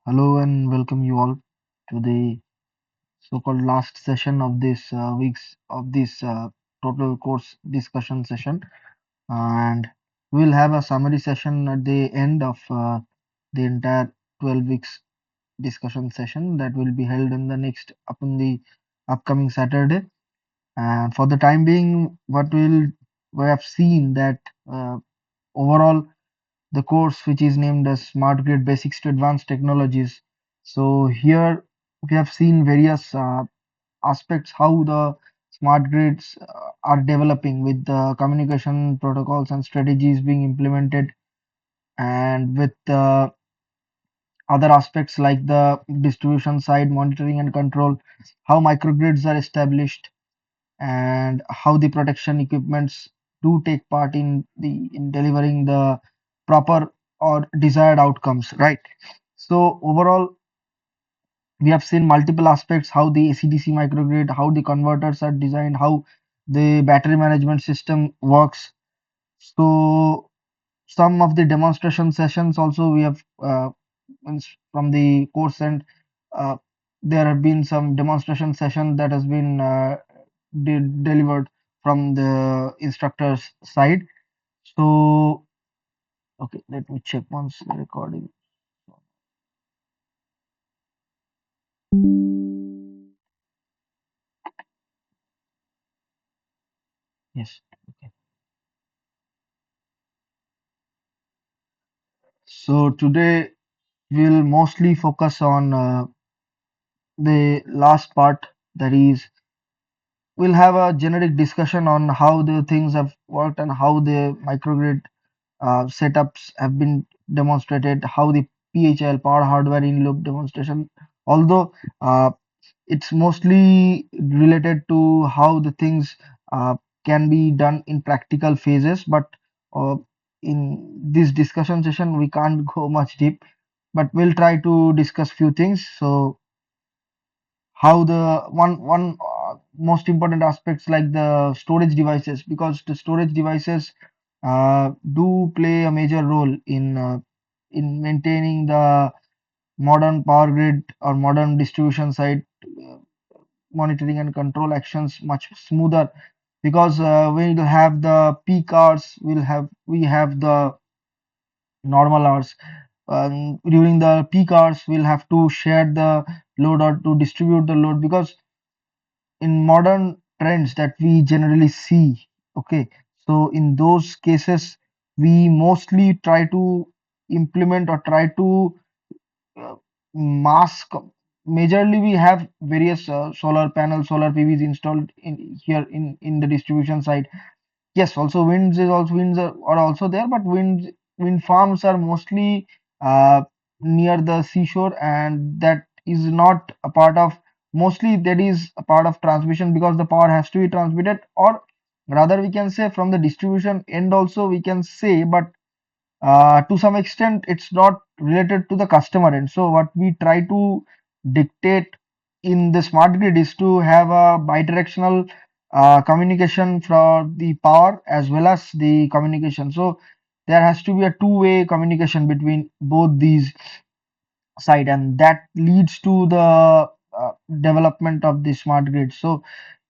Hello and welcome you all to the so-called last session of this week's of this total course discussion session, and we'll have a summary session at the end of the entire 12 weeks discussion session that will be held in the next upon the upcoming Saturday. And for the time being, we have seen that overall the course which is named as Smart Grid Basics to Advanced Technologies. So here we have seen various aspects how the smart grids are developing with the communication protocols and strategies being implemented, and with other aspects like the distribution side monitoring and control, how microgrids are established, and how the protection equipments do take part in delivering the proper or desired outcomes, right? So overall we have seen multiple aspects, how the AC/DC microgrid, how the converters are designed, how the battery management system works. So some of the demonstration sessions also we have from the course, and uh, there have been some demonstration session that has been delivered from the instructor's side. So okay, let me check once the recording. Yes. Okay. So today we'll mostly focus on the last part, that is we'll have a generic discussion on how the things have worked and how the microgrid setups have been demonstrated, how the PHL power hardware in loop demonstration, although it's mostly related to how the things can be done in practical phases, but uh, in this discussion session we can't go much deep, but we'll try to discuss few things. So how the one most important aspects like the storage devices, because the storage devices do play a major role in maintaining the modern power grid or modern distribution side uh, monitoring and control actions much smoother, because when you have the peak hours we have the normal hours. During the peak hours we'll have to share the load or to distribute the load, because in modern trends that we generally see, okay, so in those cases we mostly try to implement or try to uh, mask. Majorly we have various solar panels, solar PVs installed in here in the distribution side. Yes, also winds are also there, but wind farms are mostly uh, near the seashore, and that is not a part of mostly that is a part of transmission because the power has to be transmitted, or rather we can say from the distribution end also we can say, but to some extent it's not related to the customer end. So what we try to dictate in the smart grid is to have a bidirectional communication for the power as well as the communication. So there has to be a two-way communication between both these side, and that leads to the development of the smart grid. So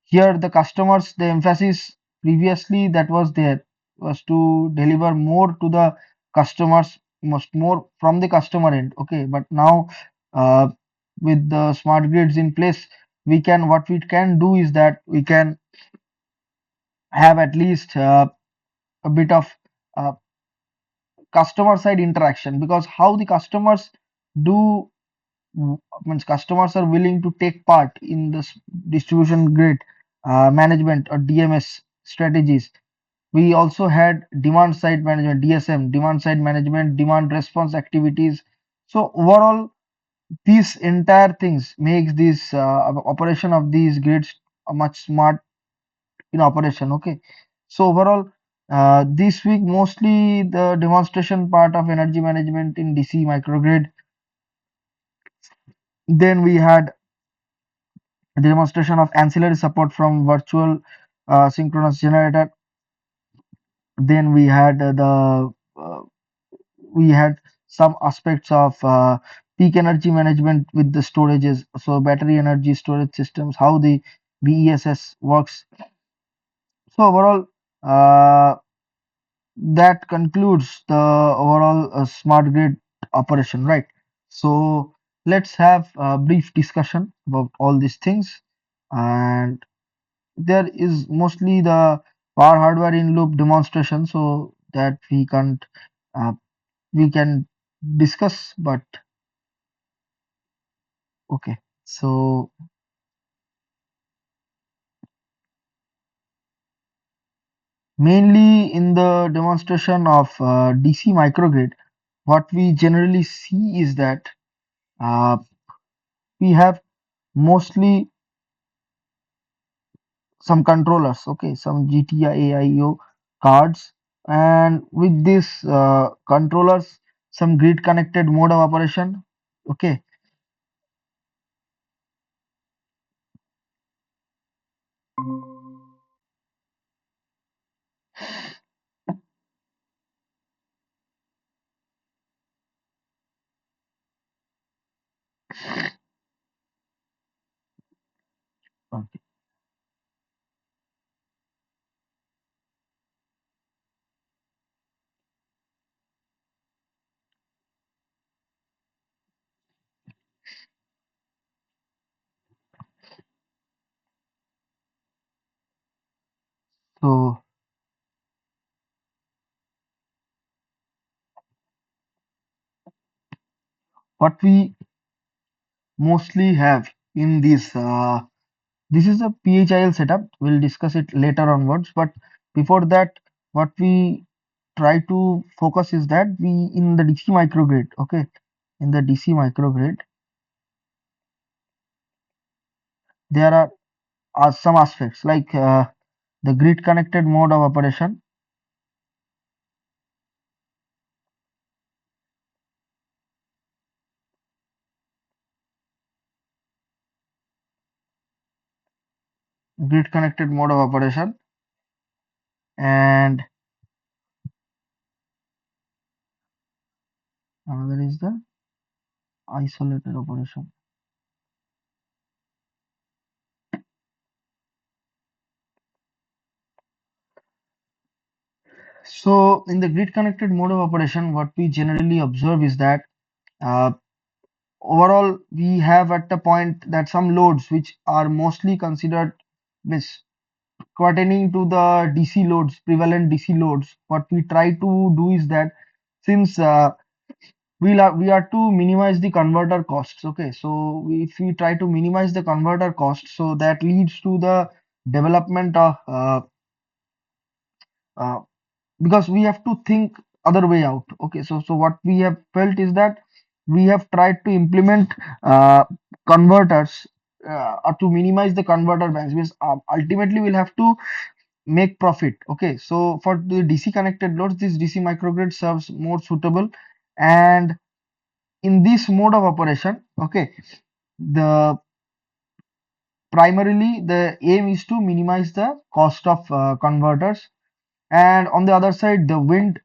here the customers, the emphasis previously that was there was to deliver more to the customers, most more from the customer end. Okay, but now uh, with the smart grids in place, we can, what we can do is that we can have at least a bit of uh, customer side interaction, because how the customers do means customers are willing to take part in this distribution grid management or DMS strategies. We also had demand side management, DSM, demand side management, demand response activities. So overall, these entire things makes this operation of these grids a much smart in operation. Okay, so overall, this week mostly the demonstration part of energy management in DC microgrid. Then we had the demonstration of ancillary support from virtual synchronous generator. Then uh, we had some aspects of peak energy management with the storages, so battery energy storage systems, how the BESS works. So overall, uh, that concludes the overall smart grid operation, right? So let's have a brief discussion about all these things. And there is mostly the power hardware in loop demonstration, so that uh, we can discuss. But okay, so mainly in the demonstration of DC microgrid, what we generally see is that uh, we have mostly some controllers, okay, some GTIAIO cards, and with this controllers, some grid connected mode of operation. Okay, okay. So what we mostly have in this this is a PHIL setup. We'll discuss it later onwards, but before that, what we try to focus is that we in the DC microgrid, okay, in the DC microgrid, there are some aspects like the grid connected mode of operation, grid connected mode of operation, and another is the isolated operation. So in the grid connected mode of operation, what we generally observe is that uh, overall we have at the point that some loads which are mostly considered mis pertaining to the DC loads, prevalent DC loads, what we try to do is that since we are to minimize the converter costs. Okay, so if we try to minimize the converter costs, so that leads to the development of uh, because we have to think other way out. Okay, so what we have felt is that we have tried to implement uh, converters or to minimize the converter banks, means ultimately we'll have to make profit. Okay, so for the DC connected loads, this DC microgrid serves more suitable. And in this mode of operation, okay, the primarily the aim is to minimize the cost of converters. And on the other side, the wind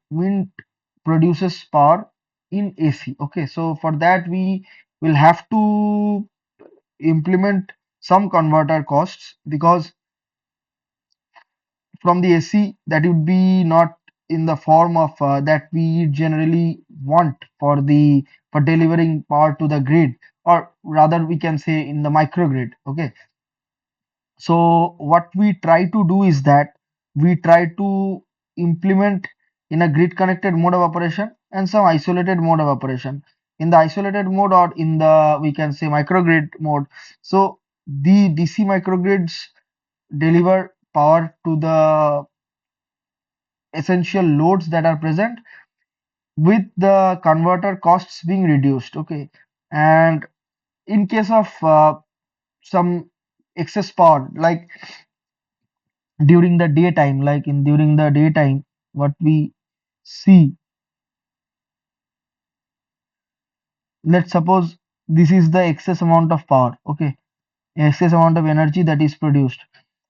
produces power in AC. Okay, so for that we will have to implement some converter costs, because from the AC that would be not in the form of that we generally want for delivering power to the grid, or rather we can say in the microgrid. Okay, so what we try to do is that we try to implement in a grid connected mode of operation and some isolated mode of operation. In the isolated mode, or in the, we can say, microgrid mode, so the DC microgrids deliver power to the essential loads that are present, with the converter costs being reduced. Okay, and in case of some excess power, like during the daytime, what we see, let's suppose this is the excess amount of power. Okay, excess amount of energy that is produced.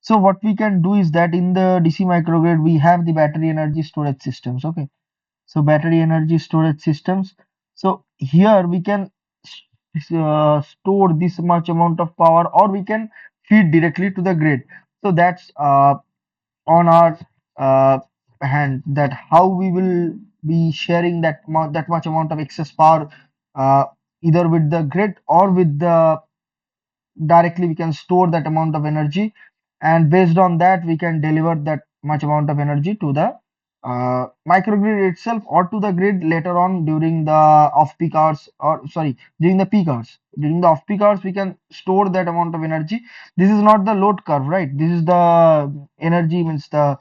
So what we can do is that in the DC microgrid we have the battery energy storage systems. Okay, so battery energy storage systems, so here we can store this much amount of power, or we can feed directly to the grid. So that's on our uh, hand, that how we will be sharing that much amount of excess power, uh, either with the grid or with the directly we can store that amount of energy, and based on that we can deliver that much amount of energy to the microgrid itself, or to the grid later on during the off peak hours, or sorry, during the peak hours. During the off peak hours we can store that amount of energy. This is not the load curve, right? This is the energy, means the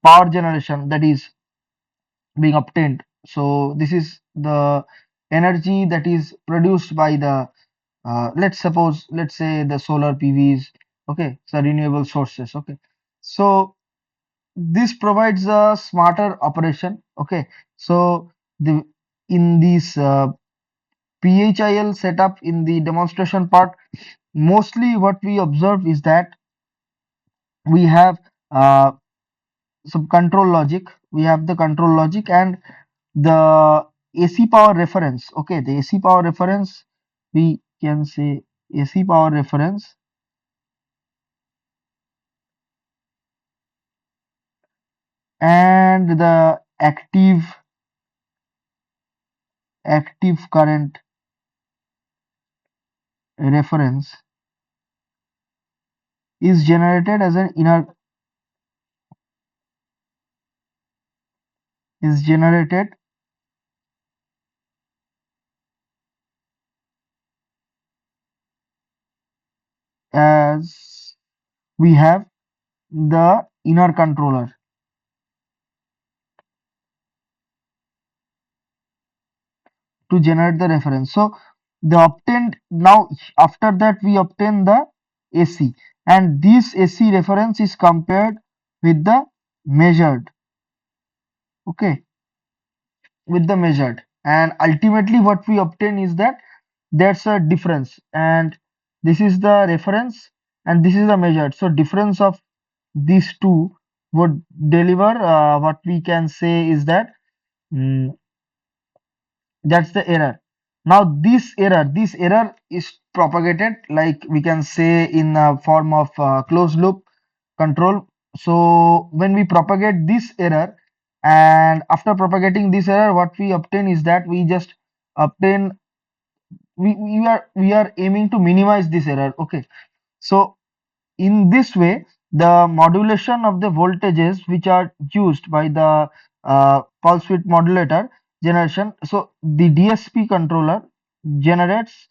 power generation that is being obtained. So this is the energy that is produced by the let's say the solar PVs. Okay, so renewable sources. Okay, so this provides a smarter operation. Okay, so the in this PHIL setup, in the demonstration part, mostly what we observe is that we have uh, some control logic. We have the control logic and the AC power reference. Okay, the AC power reference, we can say AC power reference, and the active current reference is generated as an inner is generated as we have the inner controller to generate the reference. So the obtained now, after that we obtain the AC, and this AC reference is compared with the measured. Okay, with the measured, and ultimately what we obtain is that there's a difference, and this is the reference and this is the measured. So difference of these two would deliver what we can say is that, mm, that's the error. Now this error is propagated, like we can say, in a form of closed loop control. So when we propagate this error, and after propagating this error, what we obtain is that we just obtain, we are aiming to minimize this error. Okay, so in this way, the modulation of the voltages which are used by the pulse width modulator generation, so the DSP controller generates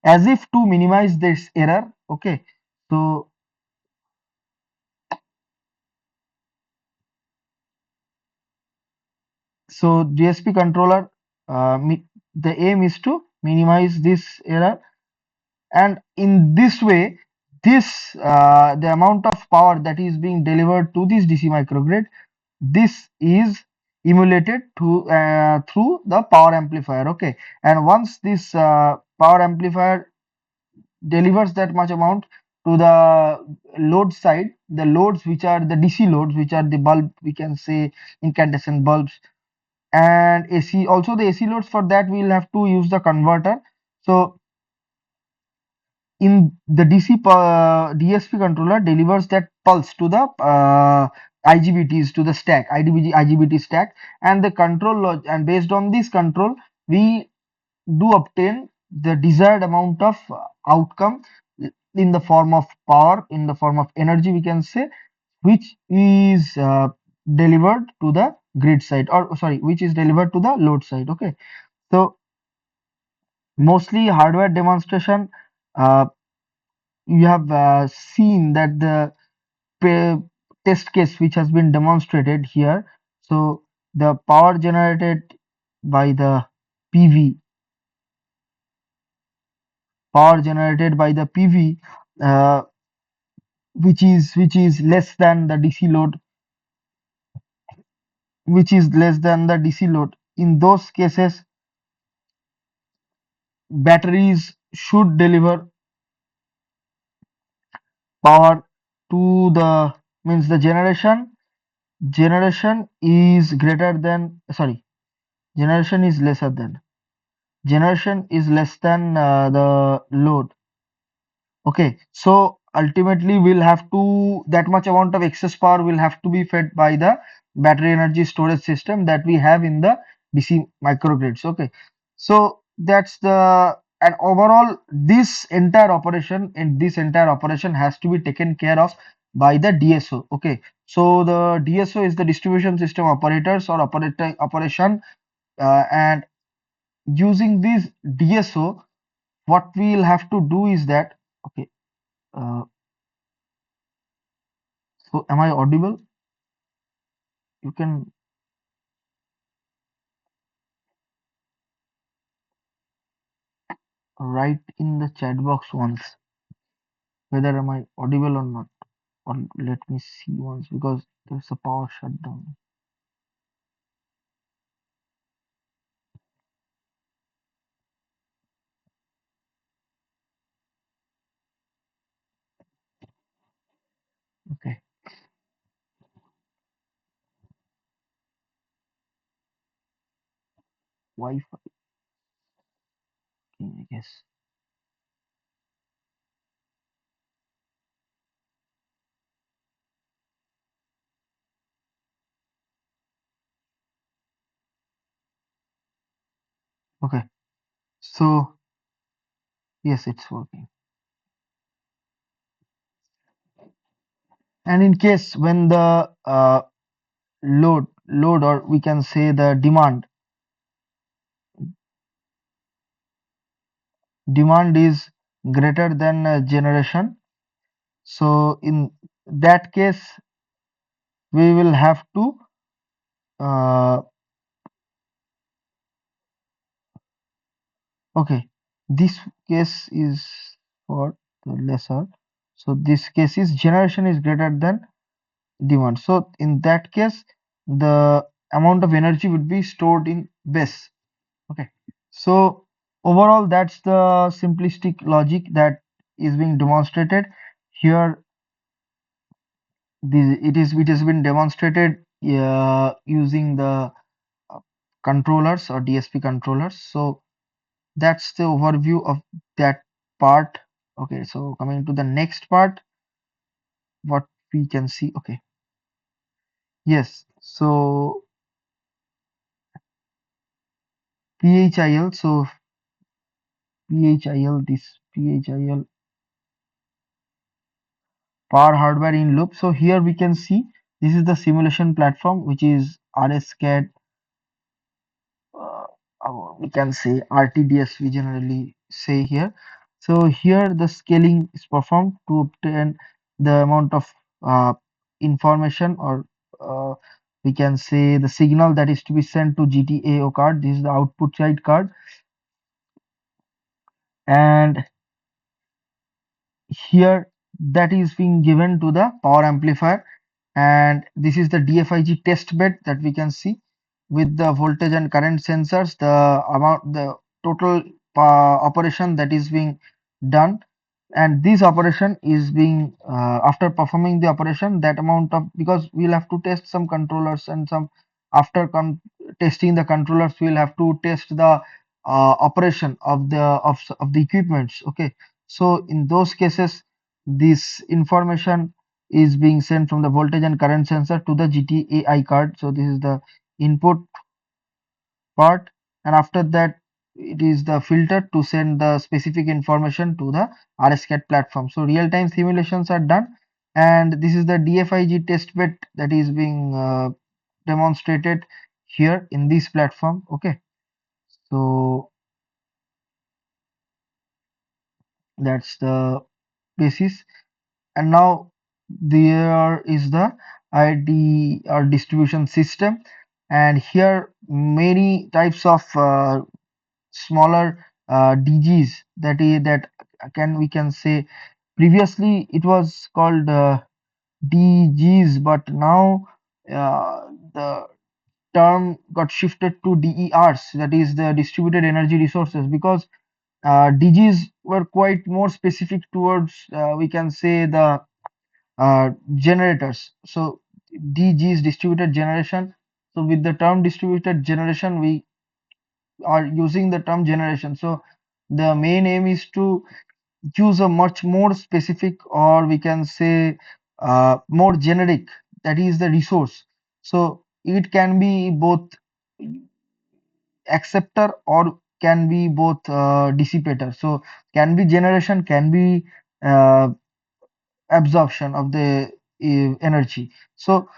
as if to minimize this error. Okay, so DSP controller, the aim is to minimize this error, And in this way, this the amount of power that is being delivered to this DC microgrid, this is emulated to through the power amplifier. Okay, and once this power amplifier delivers that much amount to the load side, the loads which are the DC loads, which are the bulb, we can say incandescent bulbs, and AC, also the AC loads, for that we will have to use the converter. So in the DSP controller delivers that pulse to the IGBTs, to the stack, IGBT stack, and the and based on this control we do obtain the desired amount of outcome in the form of power, in the form of energy, we can say, which is delivered to the grid side, or sorry, which is delivered to the load side. Okay, so mostly hardware demonstration, uh, you have seen that the pa- test case which has been demonstrated here. So the power generated by the PV, power generated by the PV, uh, which is less than the DC load, which is less than the DC load. In those cases, batteries should deliver power to the, means the generation is greater than, sorry, generation is lesser than, generation is less than the load. Okay, so ultimately we'll have to, that much amount of excess power will have to be fed by the battery energy storage system that we have in the DC microgrids. Okay, so that's the, and overall this entire operation, and this entire operation has to be taken care of by the DSO. Okay, so the DSO is the distribution system operators or operation, and using this DSO, what we'll have to do is that, okay, uh, so am I audible? You can write in the chat box once whether am I audible or not. Or let me see once, because there's a power shutdown. Okay, Wi-Fi, I guess. Okay, so yes, it's working. And in case when the load, or we can say the demand is greater than generation, so in that case we will have to uh, okay, this case is for the lesser. So this case is generation is greater than demand. So in that case, the amount of energy would be stored in base. Okay. So overall, that's the simplistic logic that is being demonstrated here. It has been demonstrated using the uh, controllers or DSP controllers. So that's the overview of that part. Okay, so coming to the next part, what we can see. Okay, yes, so PHIL, so PHIL, this PHIL, power hardware in loop. So here we can see this is the simulation platform, which is RSCAD, uh, we can say RTDS, we generally say here. So here the scaling is performed to obtain the amount of uh, information, or uh, we can say the signal that is to be sent to GTAO card. This is the output side card, and here that is being given to the power amplifier, and this is the DFIG test bed that we can see with the voltage and current sensors, the total operation that is being done, and this operation is being after performing the operation, that amount of, because we'll have to test some controllers and some, after testing the controllers we'll have to test the operation of the equipments. Okay, so in those cases this information is being sent from the voltage and current sensor to the GTAI card. So this is the input part, and after that it is the filter to send the specific information to the RSCAD platform. So real-time simulations are done, and this is the DFIG test bed that is being demonstrated here in this platform. Okay, so that's the basis. And now there is the ID or distribution system, and here many types of smaller DGs, that can, we can say, previously it was called DGs, but now the term got shifted to DERs, that is the distributed energy resources, because DGs were quite more specific towards, we can say, the generators. So DG is distributed generation. So with the term distributed generation, we are using the term generation. So the main aim is to use a much more specific, or we can say more generic, that is the resource. So it can be both acceptor or can be both dissipator. So can be generation, can be uh, absorption of the energy. So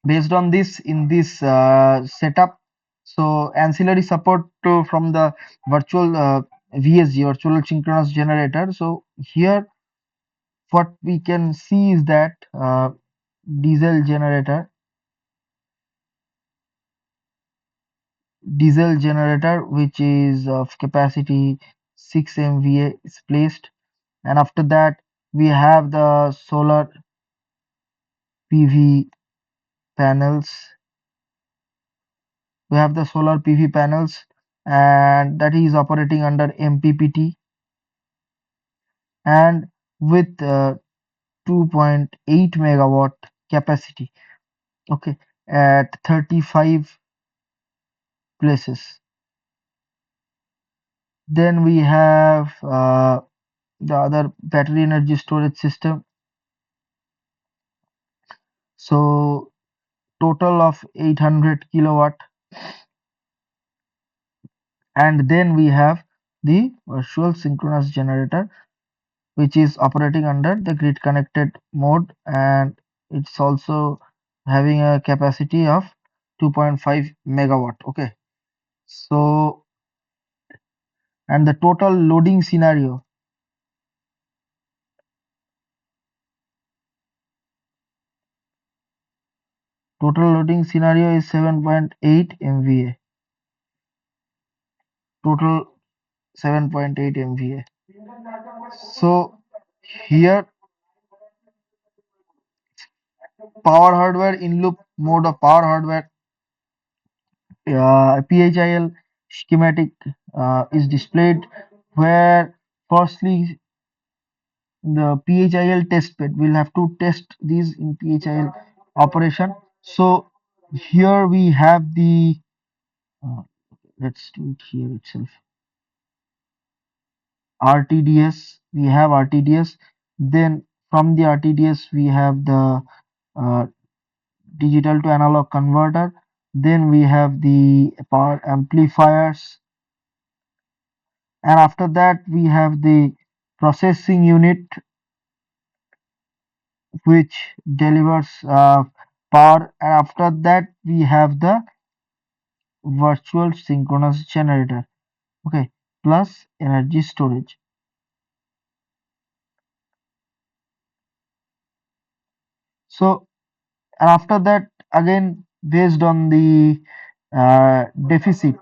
based on this, in this setup, so ancillary support from the virtual VSG, virtual synchronous generator. So here what we can see is that diesel generator which is of capacity 6 MVA is placed, and after that we have the solar PV panels. And that is operating under MPPT, and with 2.8 megawatt capacity. Okay, at 35 places. Then we have the other battery energy storage system. So total of 800 kilowatt. And then we have the virtual synchronous generator, which is operating under the grid connected mode, and it's also having a capacity of 2.5 megawatt. Okay, so, and the total loading scenario is 7.8 MVA. Total 7.8 MVA. So here power hardware, in loop mode of power hardware, PHIL schematic is displayed, where firstly the PHIL test bed, we'll have to test these in PHIL operation. So here we have the uh, let's do it here itself. RTDS, we have RTDS. Then from the RTDS we have the uh, digital to analog converter. Then we have the power amplifiers, and after that we have the processing unit, which delivers power, and after that we have the virtual synchronous generator. Okay, plus energy storage. So, and after that, again, based on the deficit,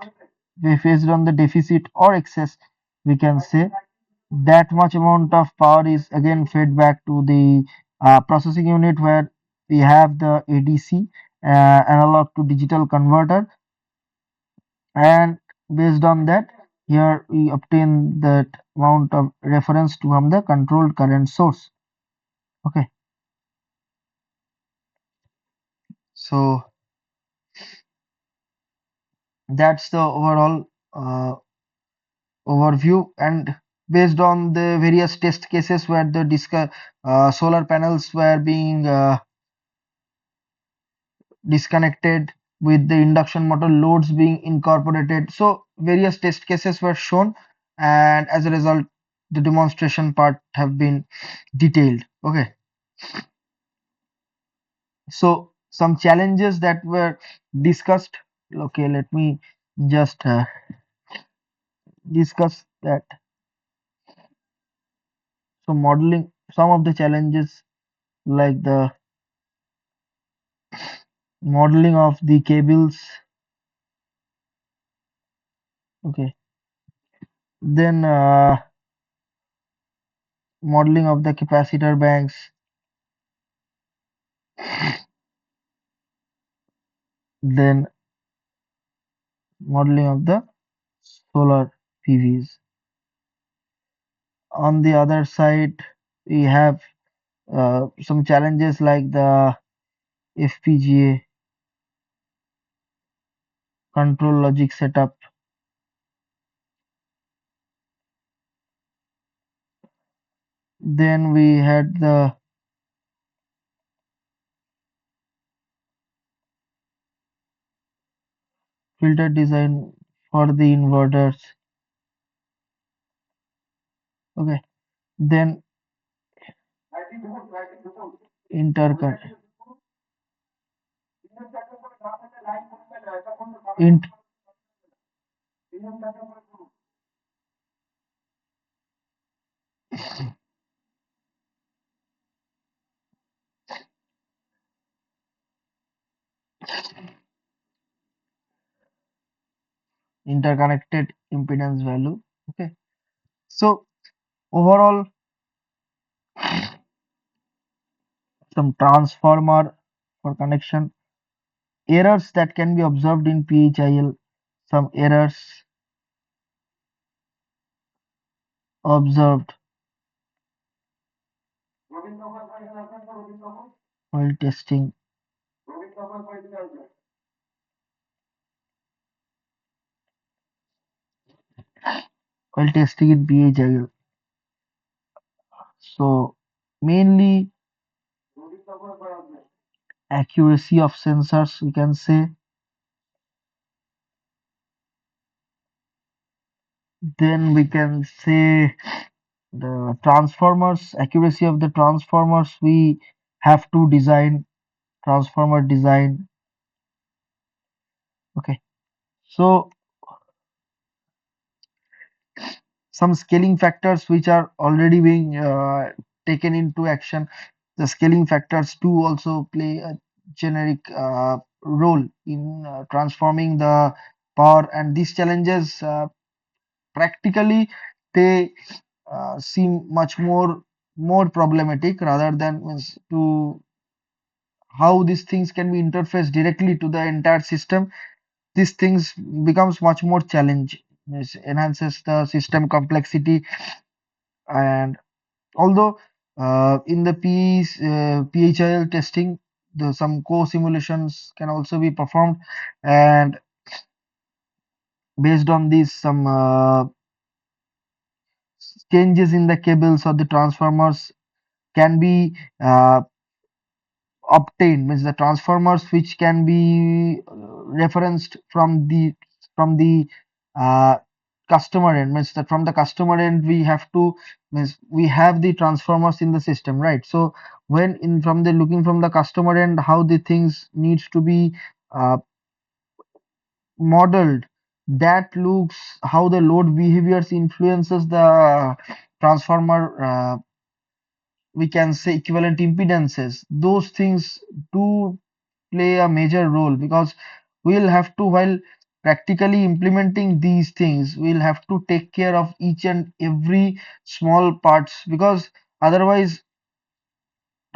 based on the deficit or excess, we can say, That much amount of power is again fed back to the processing unit where we have the ADC, analog to digital converter, and based on that, here we obtain that amount of reference from the controlled current source. Okay, so that's the overall overview, and based on the various test cases where the solar panels were being disconnected with the induction motor loads being incorporated. So various test cases were shown, and as a result, the demonstration part have been detailed. Okay, so some challenges that were discussed. Okay, let me just discuss that. So modeling some of the challenges like the modeling of the cables. Okay, then modeling of the capacitor banks, then modeling of the solar PVs. On the other side, we have some challenges like the FPGA control logic setup. Then we had the filter design for the inverters. Okay, then intercon int interconnected impedance value. Okay, so overall, some transformer for connection errors that can be observed in PHIL. Some errors observed while testing in PHIL. So mainly accuracy of sensors, we can say. Then we can say the transformers, accuracy of the transformers. We have to design transformer design. Okay, so some scaling factors which are already being taken into action. The scaling factors do also play a generic role in transforming the power, and these challenges practically they seem much more problematic rather than means to how these things can be interfaced directly to the entire system. These things becomes much more challenge. It enhances the system complexity, and although in the PHIL testing, some co-simulations can also be performed, and based on these, some changes in the cables or the transformers can be obtained. Means the transformers which can be referenced from the uh, customer end, means that from the customer end we have to means we have the transformers in the system, right? So when in from the looking from the customer end how the things needs to be uh, modeled, that looks how the load behaviors influences the transformer, we can say equivalent impedances. Those things do play a major role because we'll have to while practically implementing these things, we'll have to take care of each and every small parts, because otherwise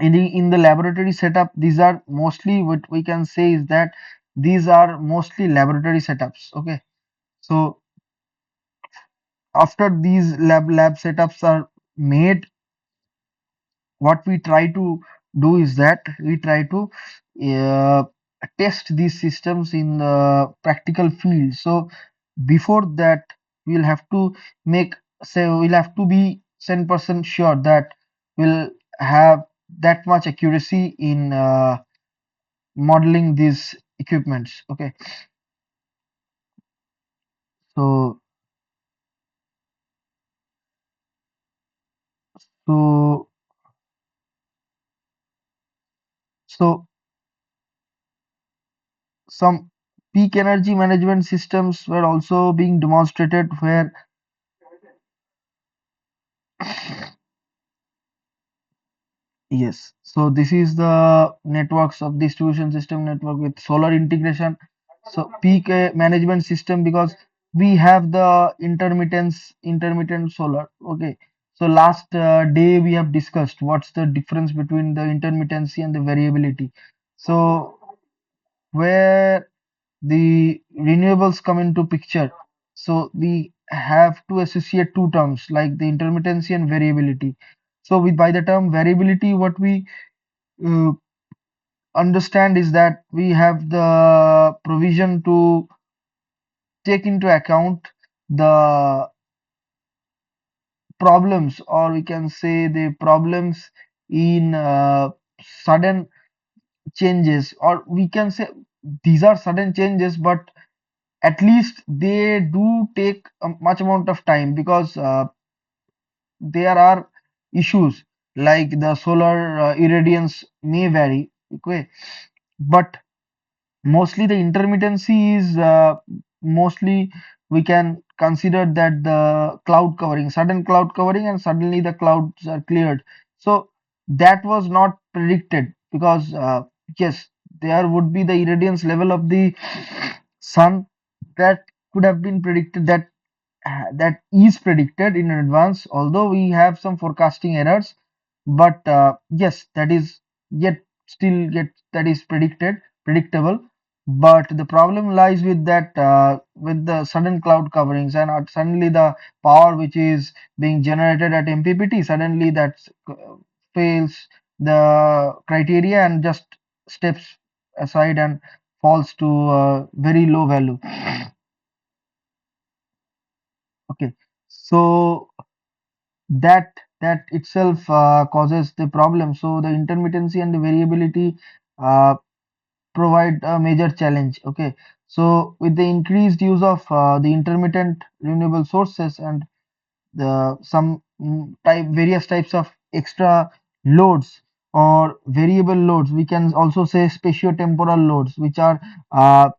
in the laboratory setup, these are mostly, what we can say is that these are mostly laboratory setups. Okay, so after these lab setups are made, what we try to do is that we try to uh, test these systems in the practical field. So before that, we'll have to make, say, we'll have to be 10% sure that we'll have that much accuracy in modeling these equipments. Okay, so so so some peak energy management systems were also being demonstrated where, yes, so this is the networks of distribution system network with solar integration. So peak management system, because we have the intermittent solar. Okay, so last day we have discussed what's the difference between the intermittency and the variability. So where the renewables come into picture, so we have to associate two terms like the intermittency and variability. So with by the term variability, what we uh, understand is that we have the provision to take into account the problems, or we can say the problems in sudden changes, or we can say these are sudden changes, but at least they do take a much amount of time, because there are issues like the solar irradiance may vary. Okay, but mostly the intermittency is mostly we can consider that the cloud covering, sudden cloud covering, and suddenly the clouds are cleared. So that was not predicted, because yes, there would be the irradiance level of the sun that could have been predicted, that is predicted in advance, although we have some forecasting errors, but yes, that is yet still yet that is predictable. But the problem lies with that, with the sudden cloud coverings, and suddenly the power which is being generated at MPPT, suddenly that fails the criteria and just steps aside and falls to a very low value. Okay, so that itself causes the problem. So the intermittency and the variability uh, provide a major challenge. Okay, so with the increased use of the intermittent renewable sources and the some various types of extra loads or variable loads, we can also say spatiotemporal loads, which are uh,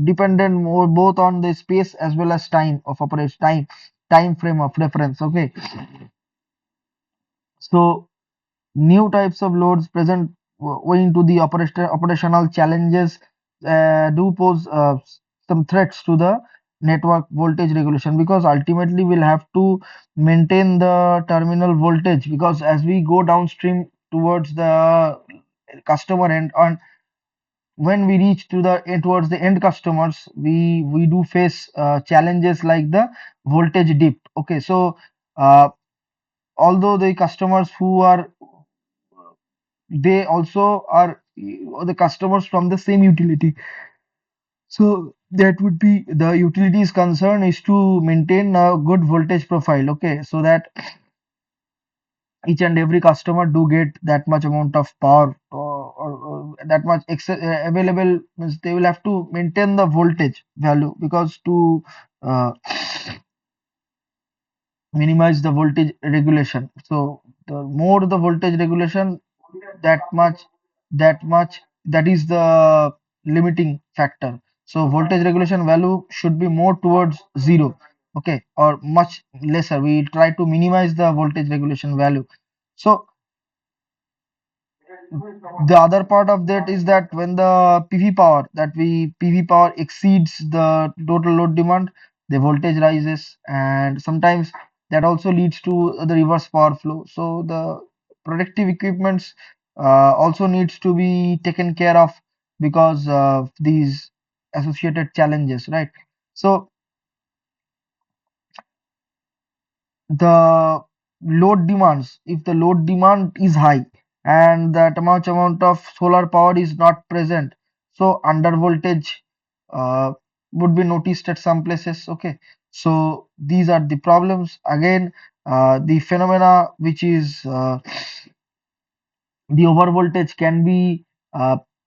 dependent more both on the space as well as time of operation, time frame of reference. Okay, so new types of loads present owing to the operational challenges do pose some threats to the network voltage regulation, because ultimately we'll have to maintain the terminal voltage, because as we go downstream towards the customer end, and when we reach to the towards the end customers, we do face challenges like the voltage dip. Okay, so uh, although the customers who are, they also are the customers from the same utility, so that would be the utility's concern is to maintain a good voltage profile. Okay, so that each and every customer do get that much amount of power, or that much available, means they will have to maintain the voltage value, because to uh, minimize the voltage regulation. So the more the voltage regulation, that much that is the limiting factor. So voltage regulation value should be more towards zero. Okay, or much lesser, we try to minimize the voltage regulation value. So The other part of that is that when the PV power exceeds the total load demand, the voltage rises, and sometimes that also leads to the reverse power flow. So the protective equipments also needs to be taken care of because of these associated challenges, right? So the load demands, if the load demand is high and that amount of solar power is not present, so under voltage uh, would be noticed at some places. Okay, so these are the problems again. The phenomena which is the overvoltage can be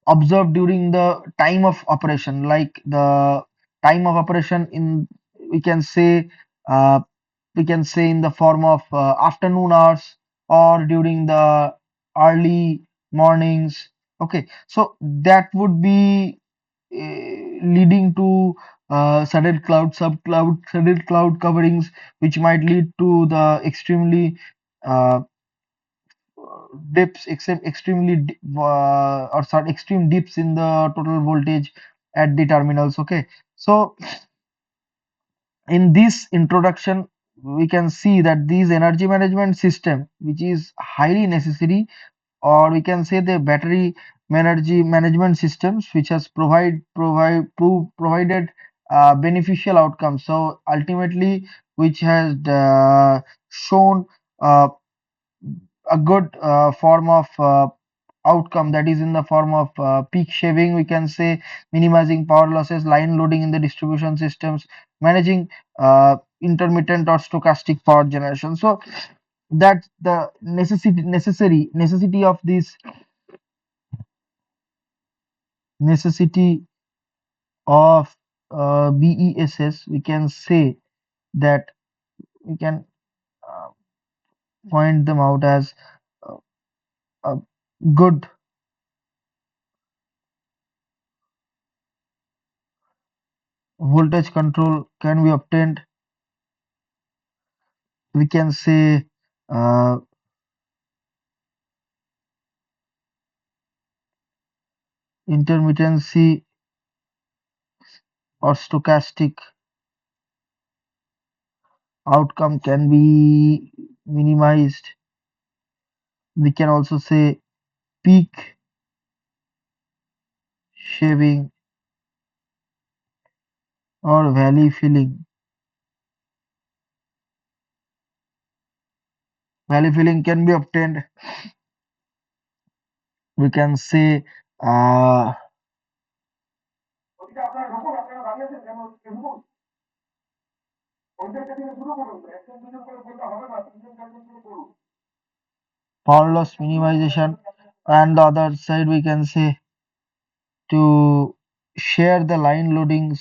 observed during the time of operation, like the time of operation in, we can say, uh, in the form of afternoon hours or during the early mornings. Okay, so that would be leading to sudden sudden cloud coverings, which might lead to the extremely uh, or sort extreme dips in the total voltage at the terminals. Okay, so in this introduction we can see that these energy management system, which is highly necessary, or we can say the battery energy management systems, which has provided beneficial outcomes. So ultimately, which has shown uh, a good form of outcome, that is in the form of peak shaving, we can say, minimizing power losses, line loading in the distribution systems, managing intermittent or stochastic power generation. So that's the necessity of this necessity of BESS. We can say that we can uh, point them out as uh, a good voltage control can be obtained. We can say uh, intermittency or stochastic outcome can be minimized. We can also say peak shaving or valley filling can be obtained. We can say uh, power loss minimization, and the other side we can say to share the line loadings.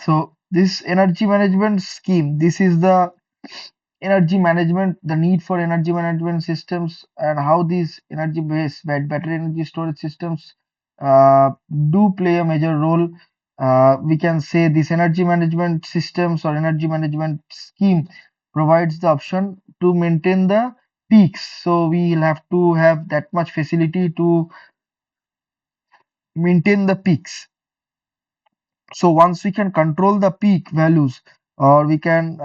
So this energy management scheme, this is the energy management, the need for energy management systems, and how these energy based battery energy storage systems uh, do play a major role. We can say this energy management systems or energy management scheme provides the option to maintain the peaks. So we'll have to have that much facility to maintain the peaks. So once we can control the peak values, or we can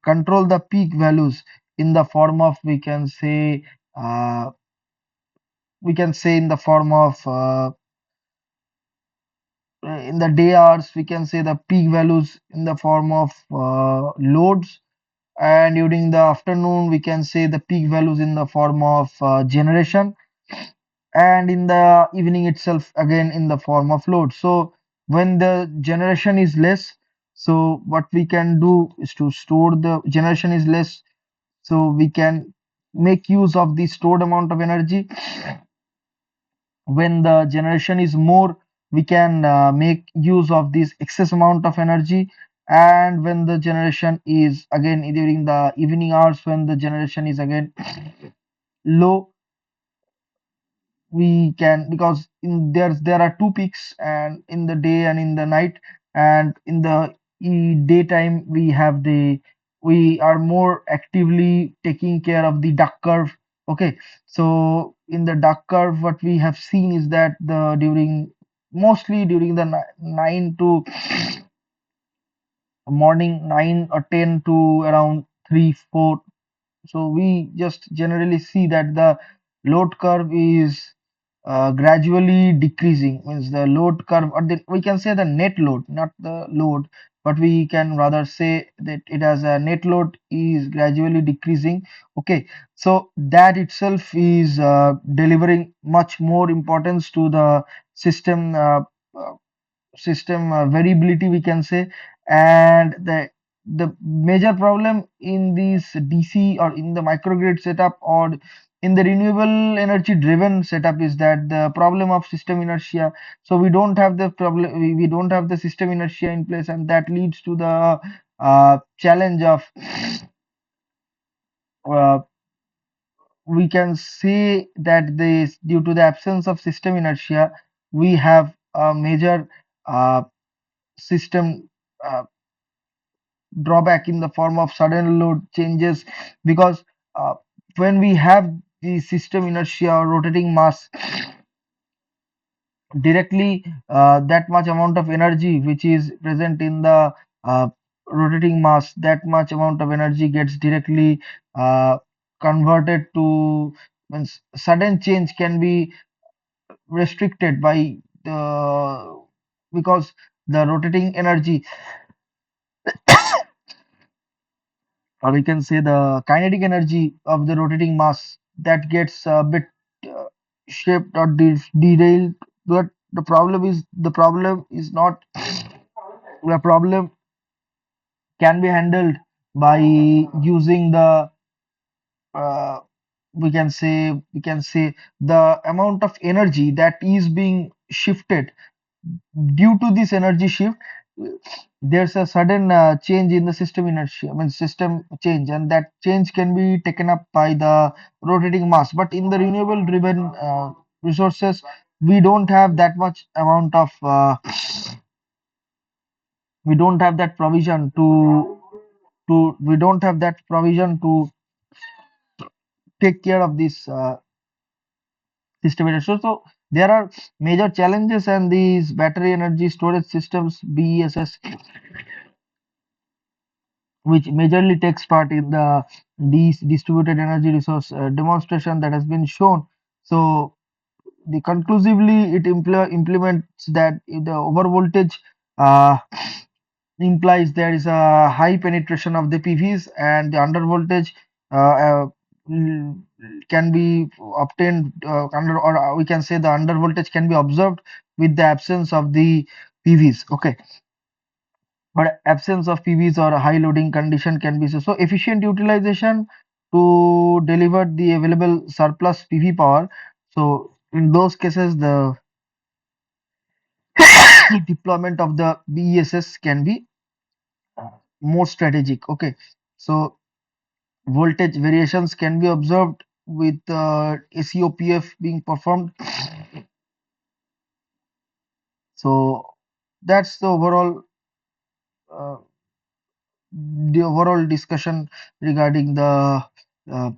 control the peak values in the form of, uh, we can say in the form of in the day hours, we can say the peak values in the form of loads, and during the afternoon we can say the peak values in the form of generation, and in the evening itself again in the form of load. So when the generation is less, so what we can do is to store the generation is less, so we can make use of the stored amount of energy. When the generation is more, we can make use of this excess amount of energy. And when the generation is again during the evening hours, when the generation is again low, we can, because in there are two peaks, and in the day and in the night, and in the daytime we have the we are more actively taking care of the duck curve. Okay, so in the duck curve, what we have seen is that the during mostly during the 9 to morning 9 or 10 to around 3 4, so we just generally see that the load curve is gradually decreasing. Means the load curve, or we can say the net load, not the load, but we can rather say that it has a net load is gradually decreasing. Okay, so that itself is delivering much more importance to the system. Uh, System variability, we can say. And the major problem in this DC or in the microgrid setup or in the renewable energy driven setup is that the problem of system inertia. So we don't have the problem, we don't have the system inertia in place, and that leads to the challenge of uh, we can say that this due to the absence of system inertia, we have a major uh, system uh, drawback in the form of sudden load changes, because uh, when we have the system inertia or rotating mass directly, that much amount of energy which is present in the uh, rotating mass, that much amount of energy gets directly uh, converted to, means sudden change can be restricted by the, because the rotating energy, or we can say the kinetic energy of the rotating mass, that gets a bit uh, shaped or derailed. But the problem is not, the problem can be handled by using the uh, we can say the amount of energy that is being shifted due to this energy shift. There's a sudden change in the system inertia, I mean system change, and that change can be taken up by the rotating mass. But in the renewable driven resources, we don't have that much amount of we don't have that provision to we don't have that provision to take care of this system inertia. So there are major challenges, and these battery energy storage systems, BESS, which majorly takes part in the these distributed energy resource demonstration that has been shown. So the conclusively it implements that if the over voltage uh, implies there is a high penetration of the PVs, and the under voltage uh, uh, mm, can be obtained under, or we can say the under voltage can be observed with the absence of the PVs. Okay, but absence of PVs or a high loading condition can be so efficient utilization to deliver the available surplus PV power. So in those cases, the deployment of the BESS can be more strategic. Okay, so voltage variations can be observed with ACOPF being performed. So that's uh, the overall discussion regarding the uh,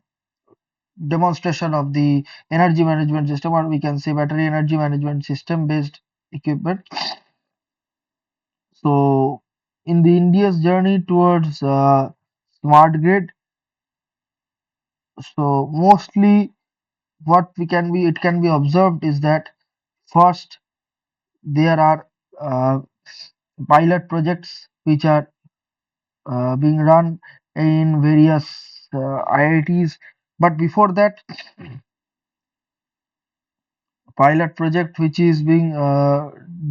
demonstration of the energy management system, or we can say battery energy management system based equipment. So in the India's journey towards smart grid, so mostly what we can be it can be observed is that first there are uh, pilot projects which are being run in various IITs. But before that, pilot project which is being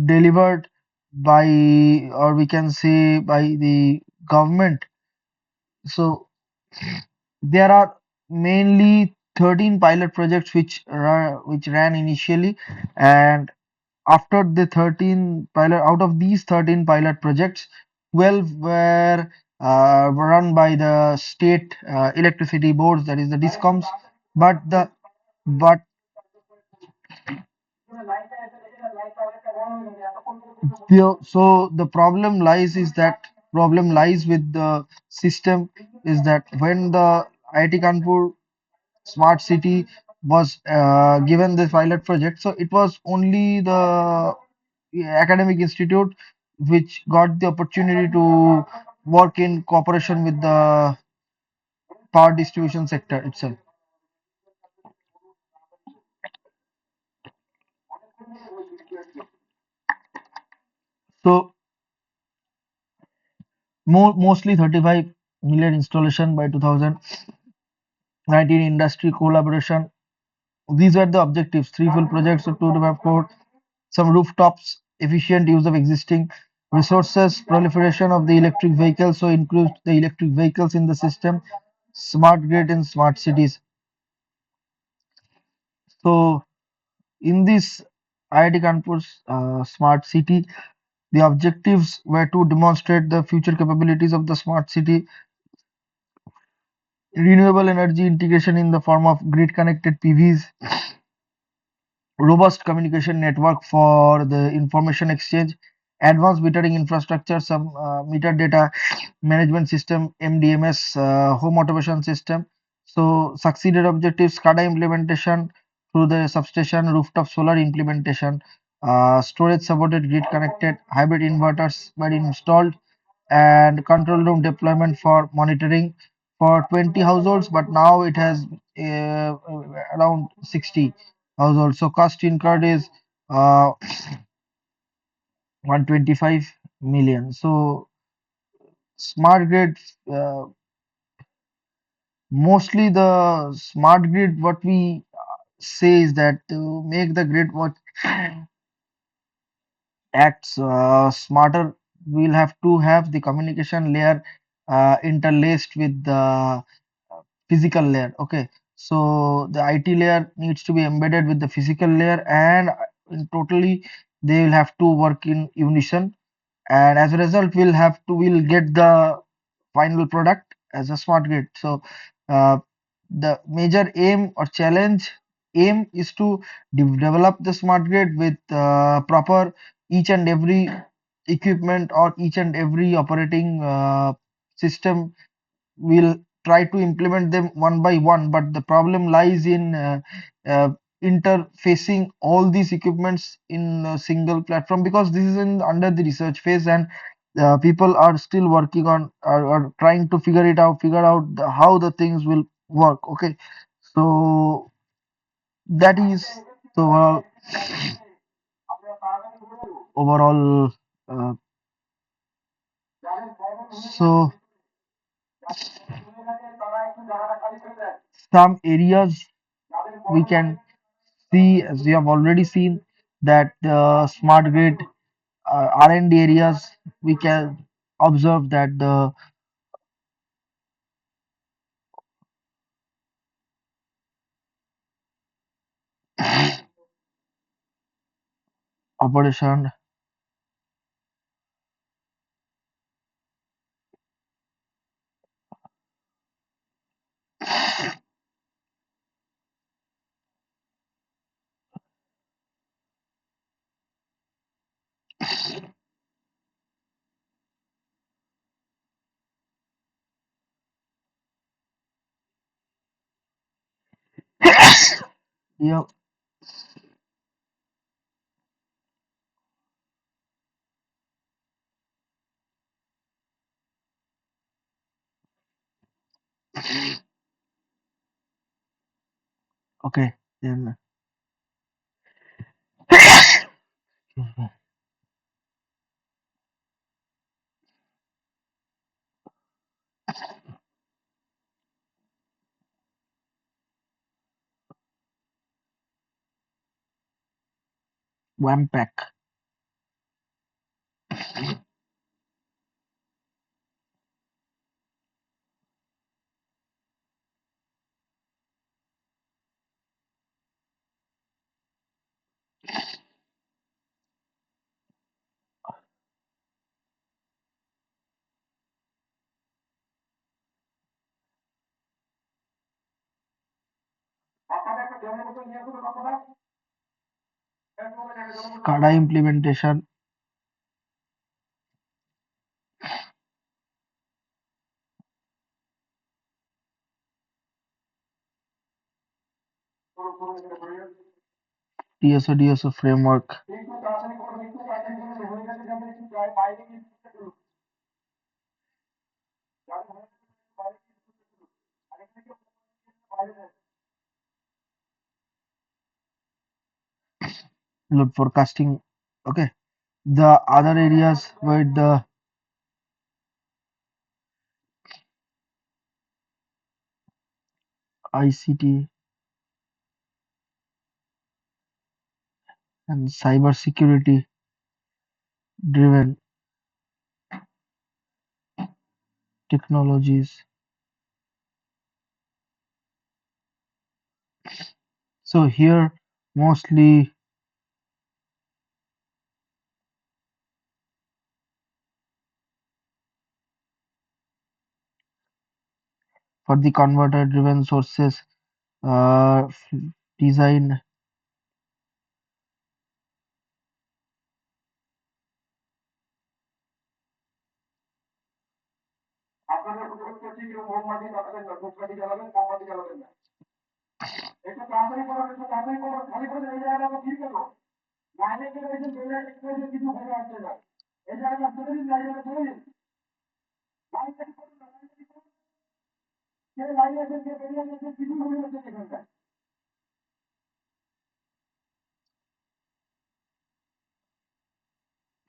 delivered by, or we can say by the government. So there are mainly 13 pilot projects which ran initially, and after the 13 pilot, out of these 13 pilot projects, 12 were run by the state electricity boards, that is the discoms. But the but so the problem lies is that problem lies with the system is that when the IIT Kanpur smart city was given this pilot project, so it was only the academic institute which got the opportunity to work in cooperation with the power distribution sector itself. So mostly 35 million installation by 2019 industry collaboration. These were the objectives: three full projects of 2 to 4, some rooftops, efficient use of existing resources, proliferation of the electric vehicles, so include the electric vehicles in the system, smart grid in smart cities. So in this IIT Kanpur's smart city, the objectives were to demonstrate the future capabilities of the smart city, renewable energy integration in the form of grid connected PVs, robust communication network for the information exchange, advanced metering infrastructure, some meter data management system, MDMS, home automation system. So succeeded objectives: SCADA implementation through the substation, rooftop solar implementation, storage supported grid connected, hybrid inverters were installed, and control room deployment for monitoring for 20 households, but now it has around 60 households. So cost incurred is 125 million. So smart grid, uh, mostly the smart grid, what we say is that to make the grid what acts smarter, we'll have to have the communication layer interlaced with the physical layer. Okay, so the IT layer needs to be embedded with the physical layer, and totally they will have to work in unison, and as a result we'll get the final product as a smart grid. So uh, the major aim or challenge aim is to develop the smart grid with proper each and every equipment or each and every operating system. We'll try to implement them one by one, but the problem lies in uh, interfacing all these equipments in a single platform, because this is in under the research phase, and people are still working on or trying to figure out how the things will work. Okay, so that is the overall uh, so some areas we can see, as we have already seen, that the smart grid R&D areas, we can observe that the operation. Yeah, okay, then one pack. SCADA implementation. TSO framework. Load forecasting. Okay. The other areas where the ICT and cyber security driven technologies. So here mostly for the converter driven sources design.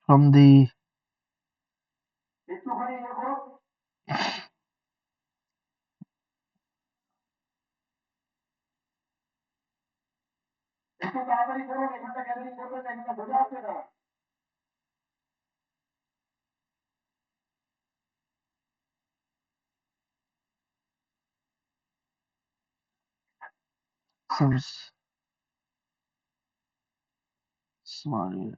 From the source smart.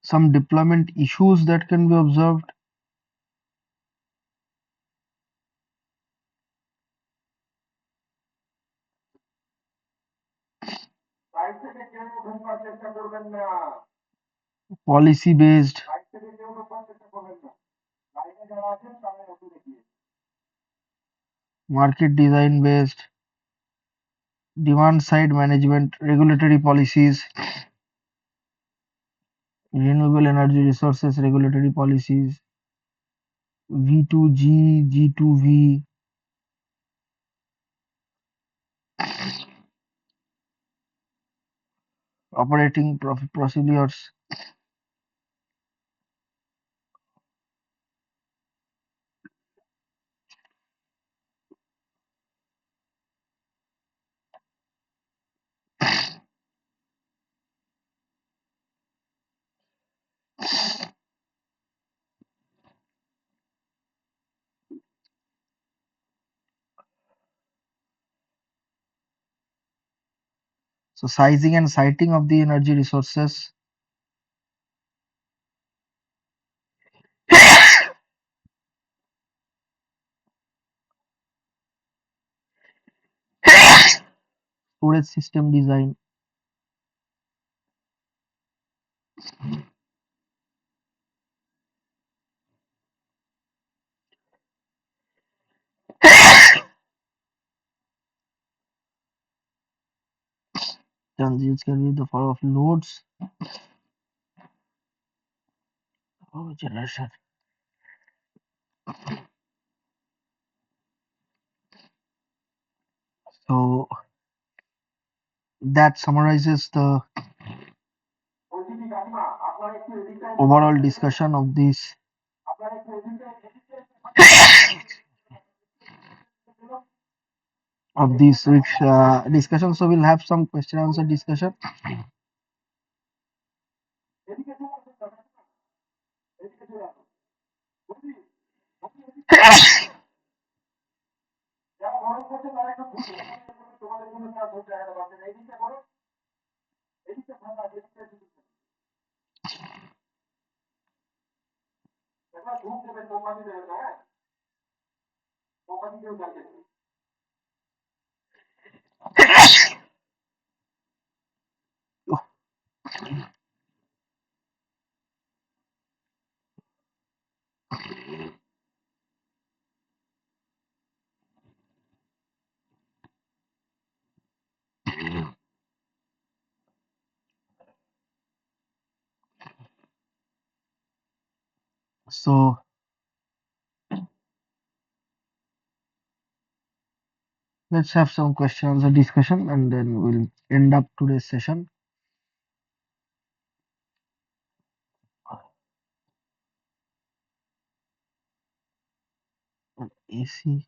Some deployment issues that can be observed. Policy based, market design based, demand side management, regulatory policies, renewable energy resources regulatory policies, V2G, G2V, operating procedures. So sizing and siting of the energy resources. Storage system design. Changes can be the follow of loads. Oh, generation. So that summarizes the overall discussion of these discussion. So we'll have some question answer discussion. So let's have some question answer discussion and then we'll end up today's session. AC.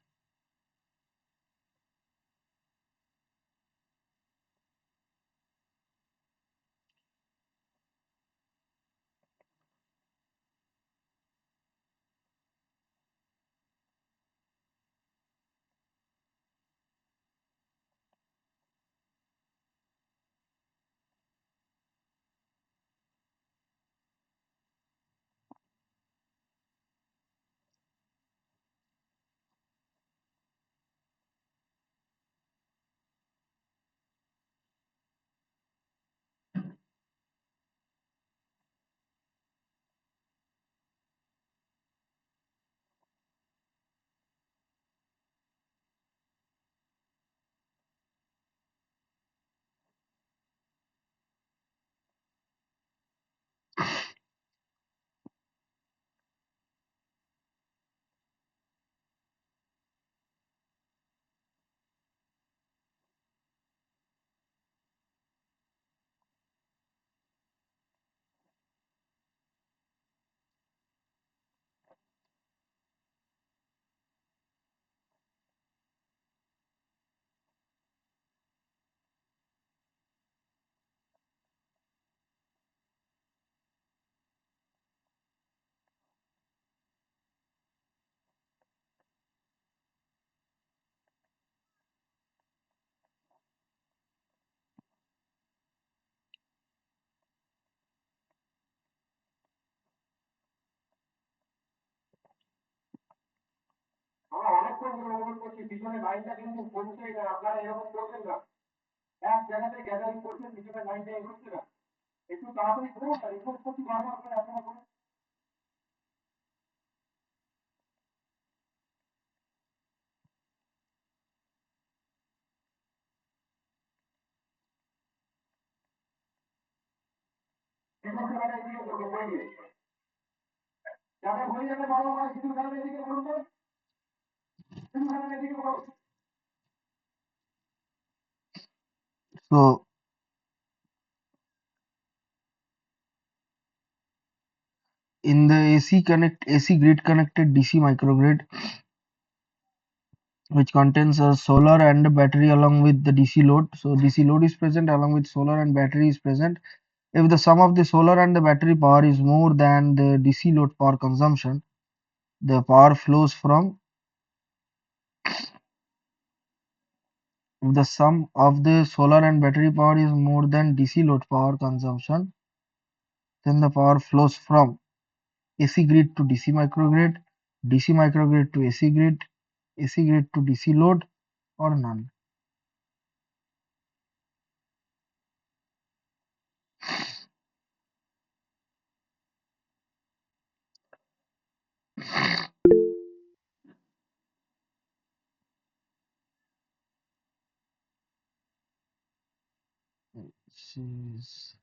So in the AC grid connected DC microgrid, which contains a solar and a battery along with the DC load. So DC load is present along with solar and battery is present. If the sum of the solar and the battery power is more than the DC load power consumption, the power flows from If the sum of the solar and battery power is more than DC load power consumption, then the power flows from AC grid to DC microgrid to AC grid to DC load, or none. Jeez.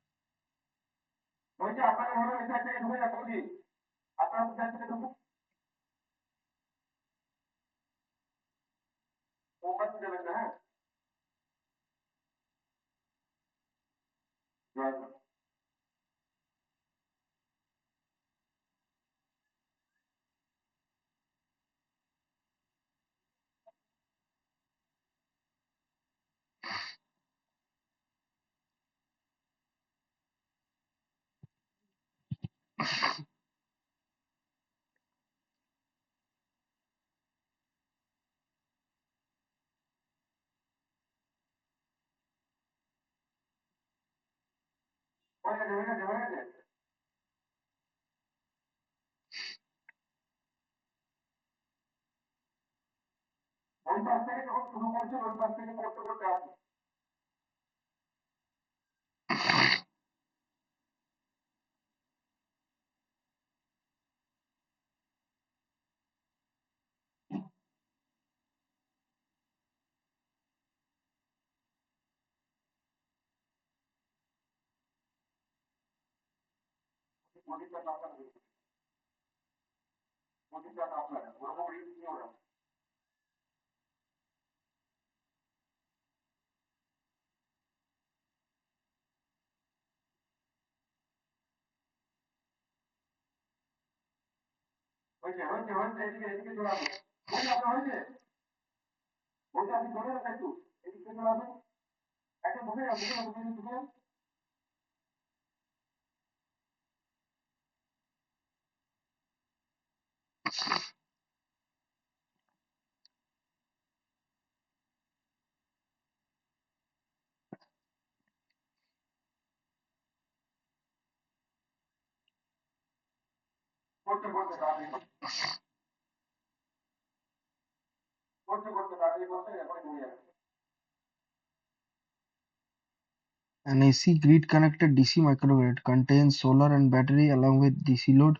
An AC grid-connected DC microgrid contains solar and battery along with DC load.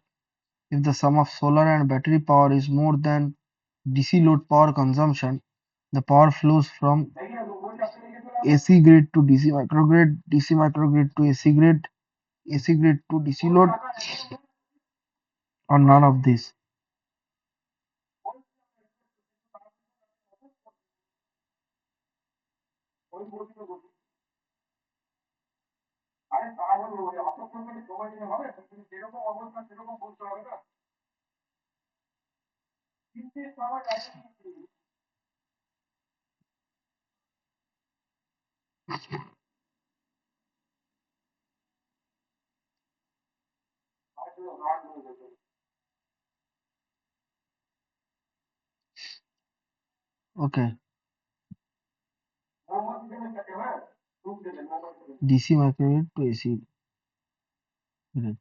If the sum of solar and battery power is more than DC load power consumption, the power flows from AC grid to DC microgrid to AC grid to DC load, or none of these. Okay, DC microgrid to AC grid.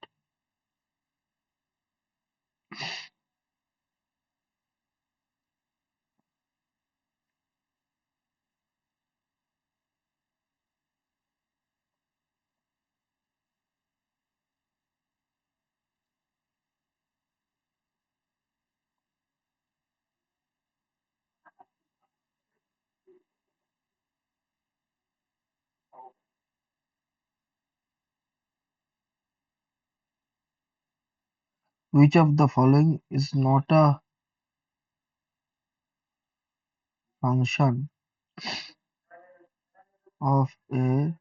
Which of the following is not a function of a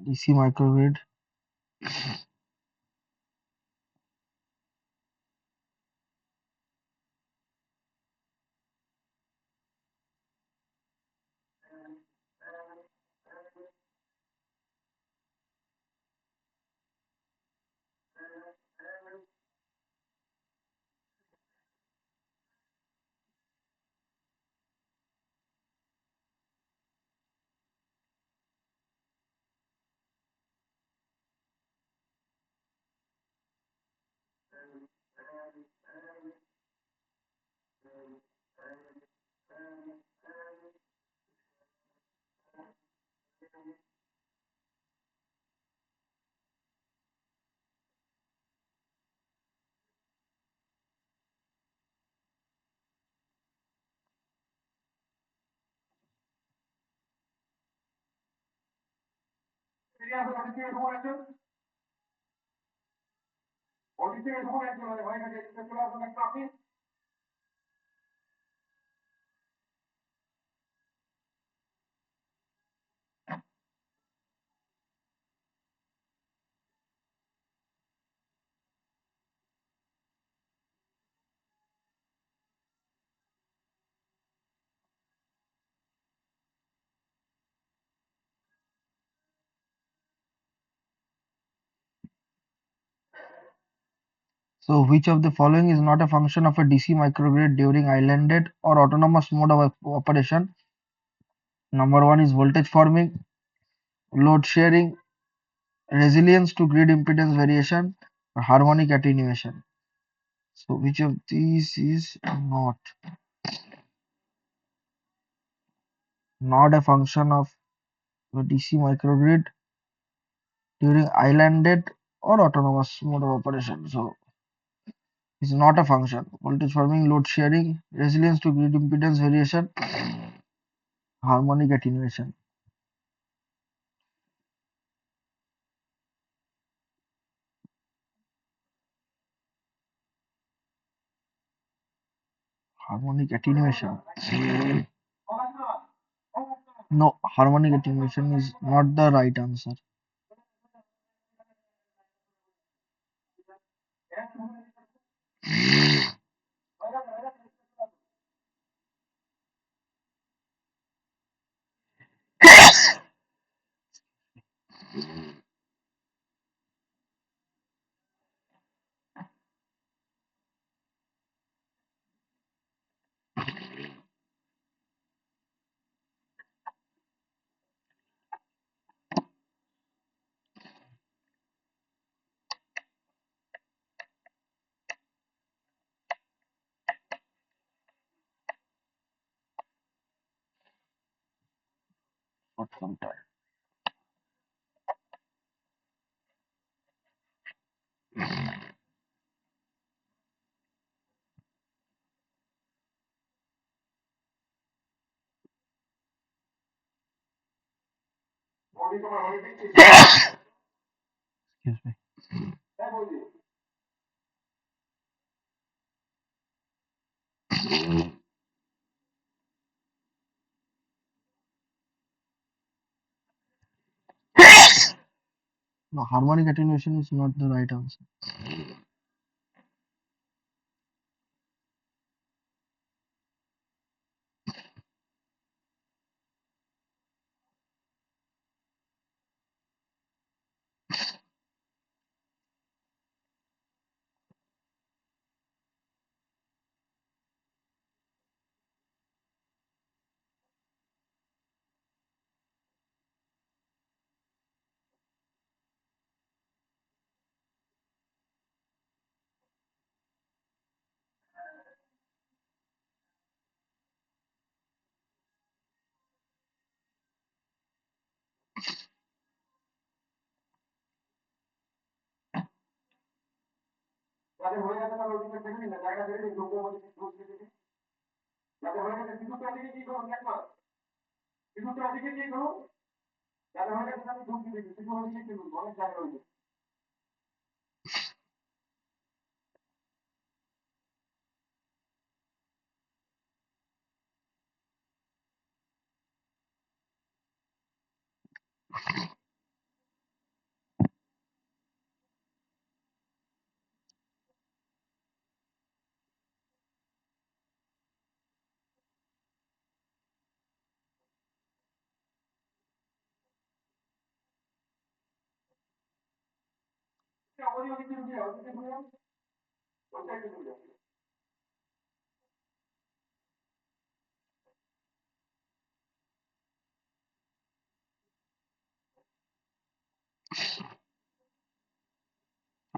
DC microgrid? So which of the following is not a function of a DC microgrid during islanded or autonomous mode of operation? Number one is voltage forming, load sharing, resilience to grid impedance variation, or harmonic attenuation. So which of these is not a function of the DC microgrid during islanded or autonomous mode of operation? So it's not a function. Voltage forming, load sharing, resilience to grid impedance variation, harmonic attenuation. Harmonic attenuation. No, harmonic attenuation is not the right answer. For some time. Excuse me. No, harmonic attenuation is not the right answer.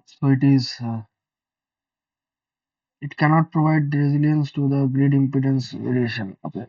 So it cannot provide resilience to the grid impedance variation. Okay.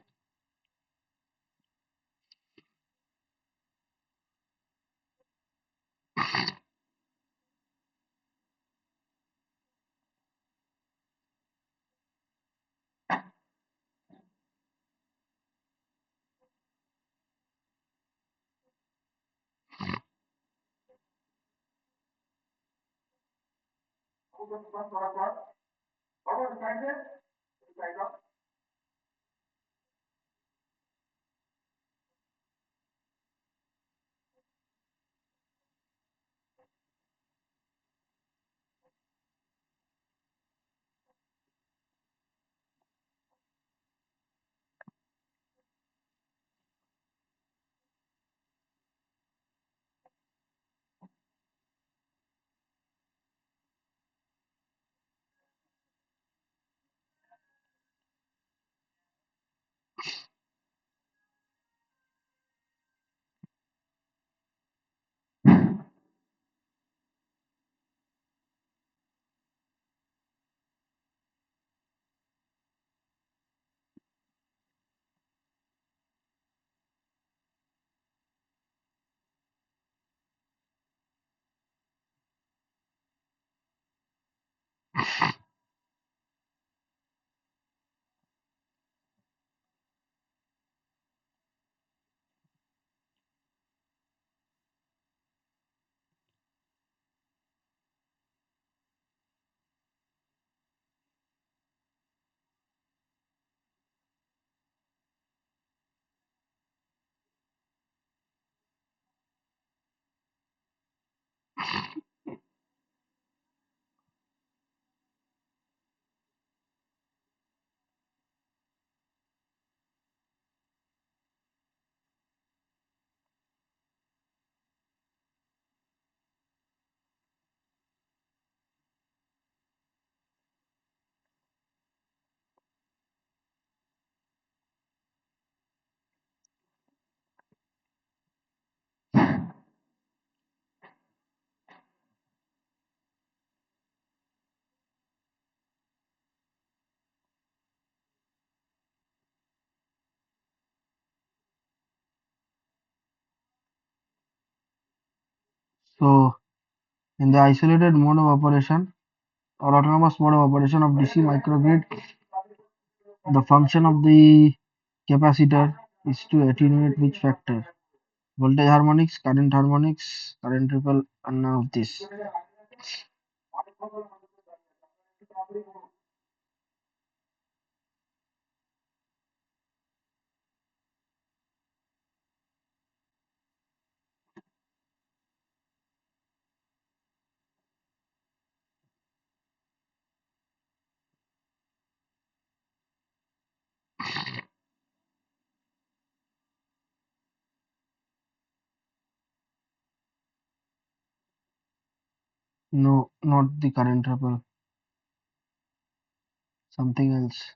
So, in the isolated mode of operation or autonomous mode of operation of DC microgrid, the function of the capacitor is to attenuate which factor? Voltage harmonics, current ripple, and none of this. No, not the current ripple, something else.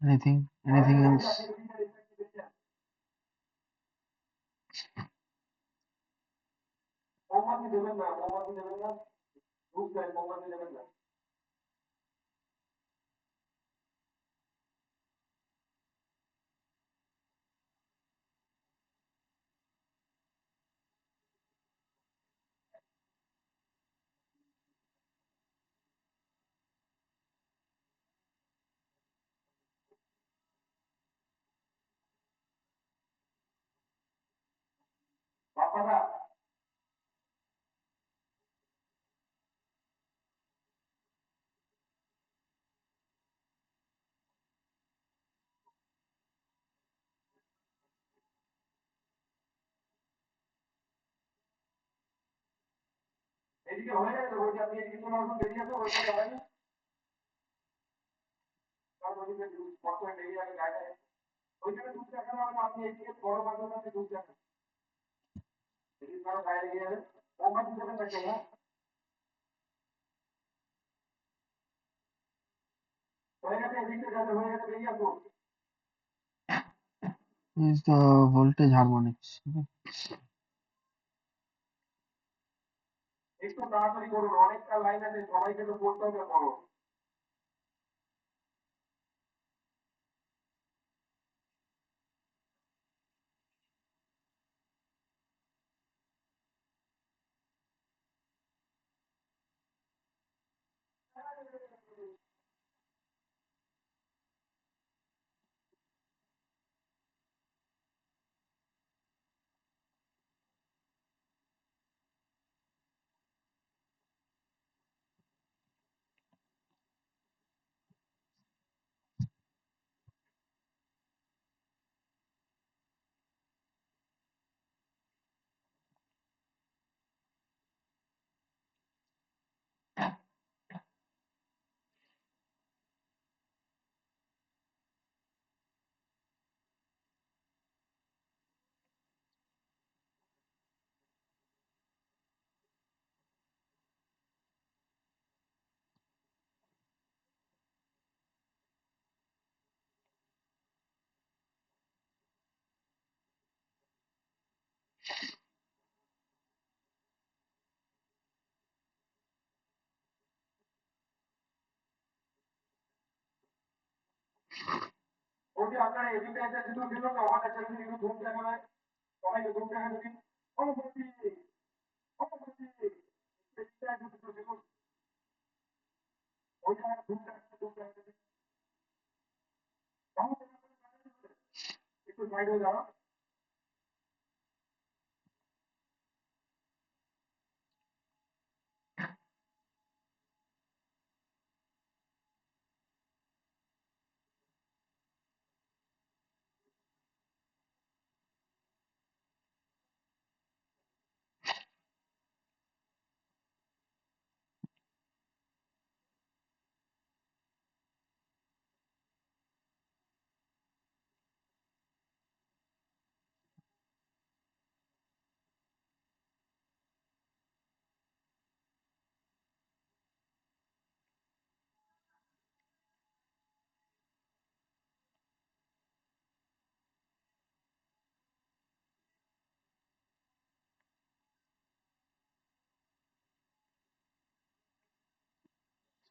Anything else? is the voltage harmonics. Okay.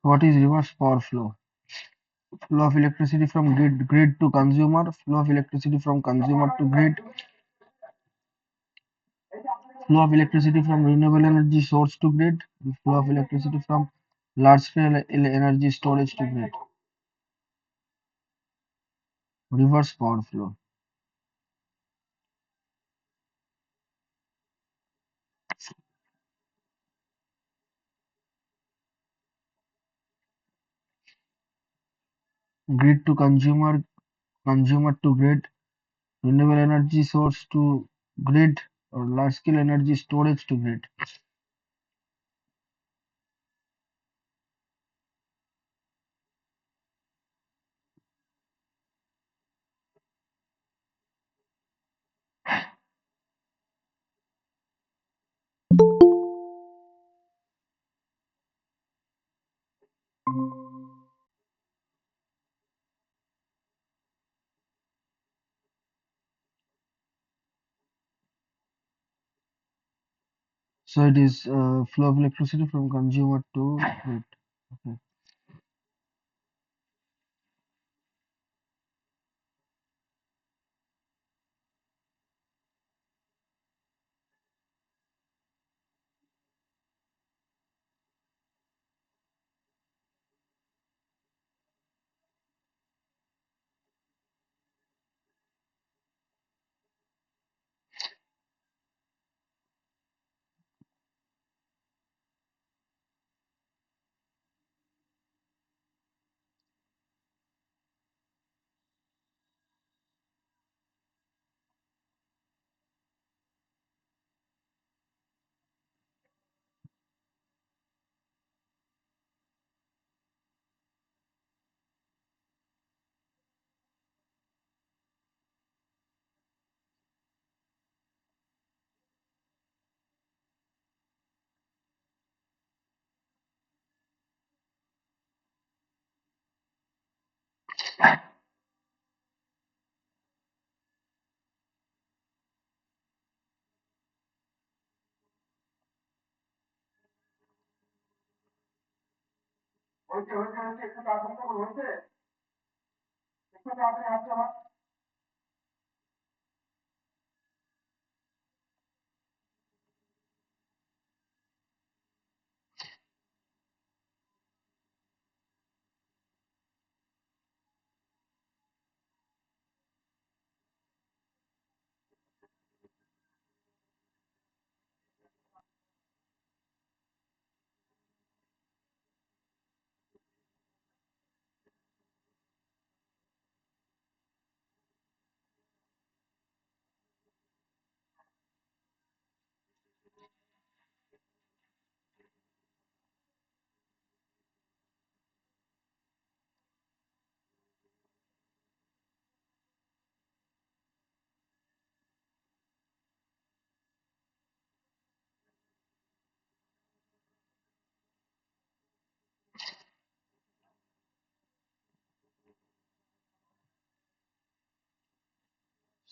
What is reverse power flow? Flow of electricity from grid to consumer, flow of electricity from consumer to grid, flow of electricity from renewable energy source to grid, and flow of electricity from large scale energy storage to grid. Reverse power flow. Grid to consumer, consumer to grid, renewable energy source to grid, or large scale energy storage to grid. So it is flow of electricity from consumer to grid. Okay.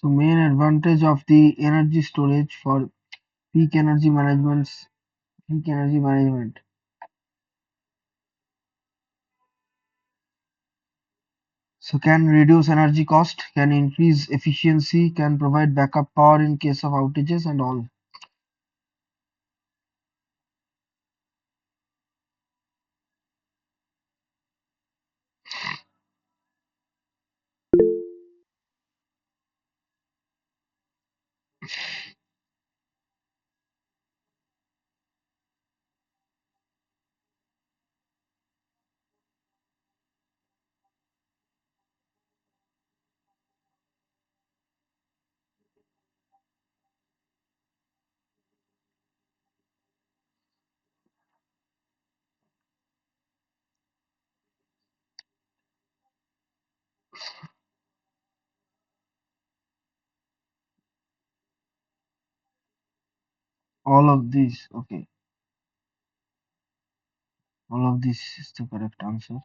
So main advantage of the energy storage for peak energy management's peak energy management. So can reduce energy cost, can increase efficiency, can provide backup power in case of outages and all. All of these, okay. All of this is the correct answer.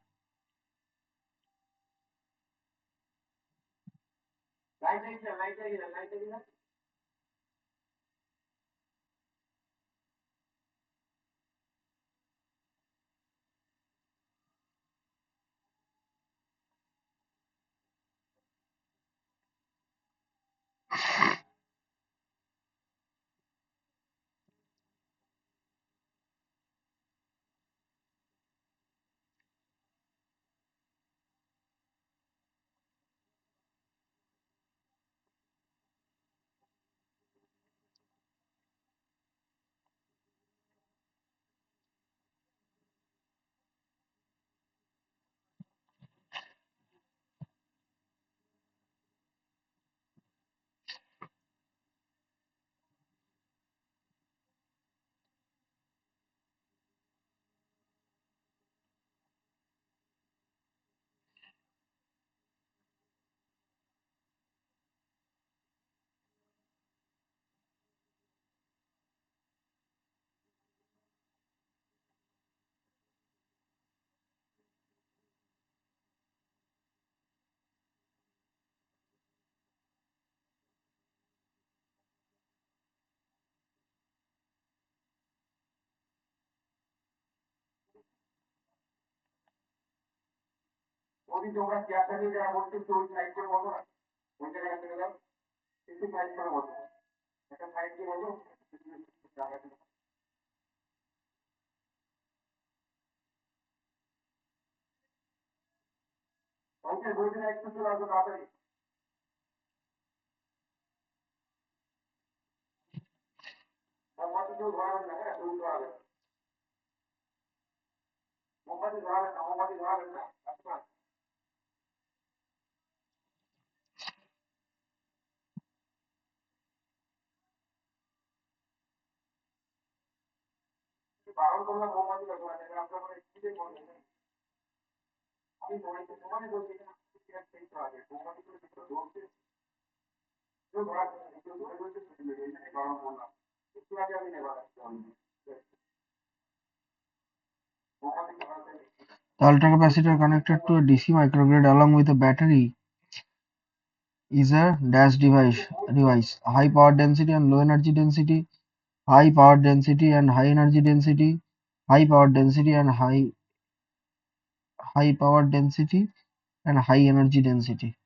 The ultracapacitor connected to a DC microgrid along with a battery is a dash device. High power density and low energy density, high power density and high energy density, high power density and high power density and high energy density.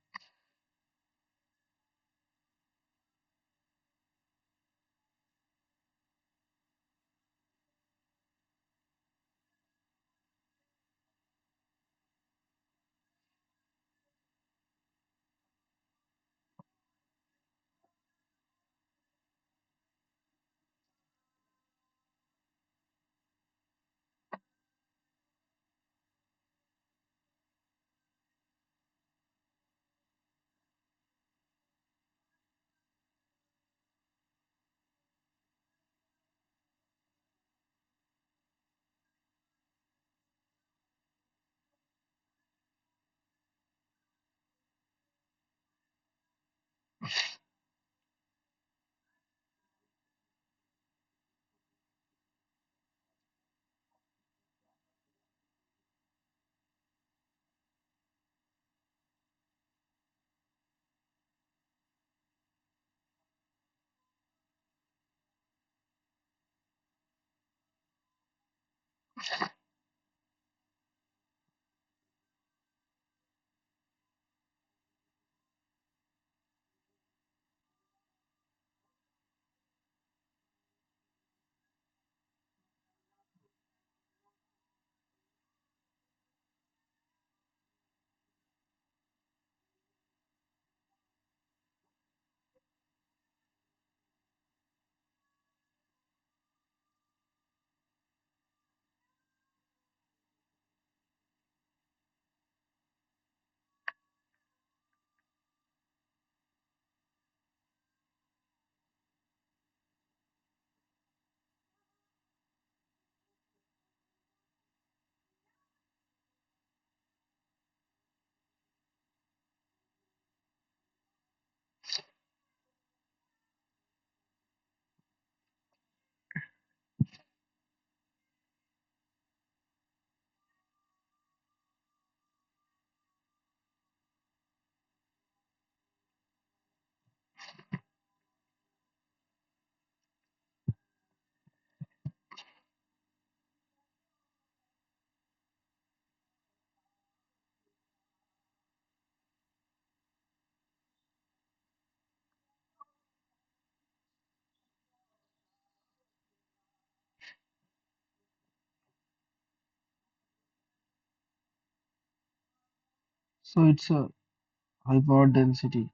So it's a high power density.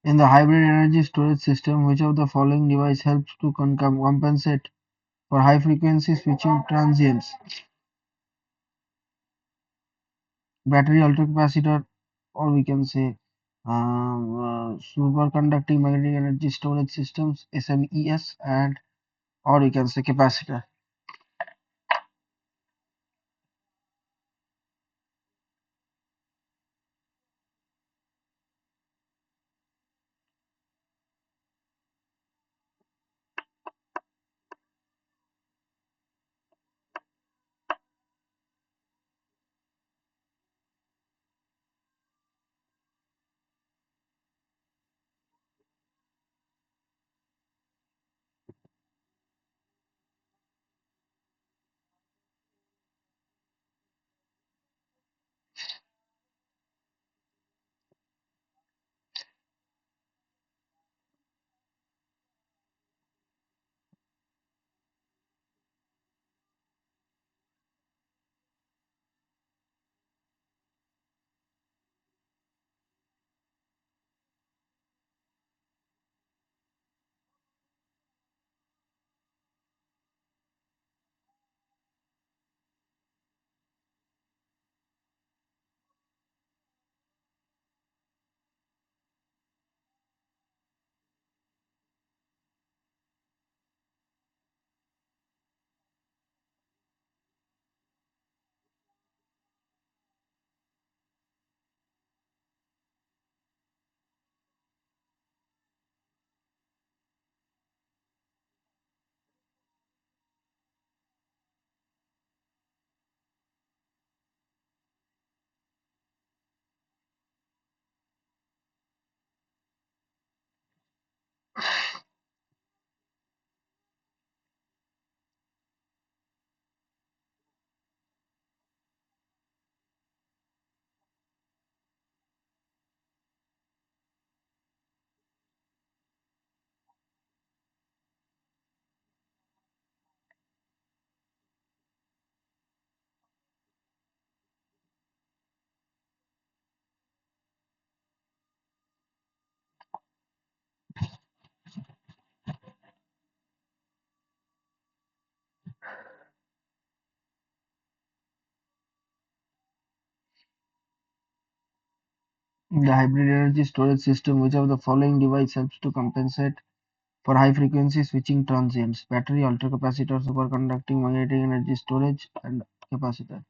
In the hybrid energy storage system, which of the following device helps to compensate for high frequency switching transients? Battery ultracapacitor, or we can say superconducting magnetic energy storage systems, SMES, and or we can say capacitor. In the hybrid energy storage system, which of the following device helps to compensate for high frequency switching transients? Battery, ultracapacitor, superconducting magnetic energy storage, and capacitor.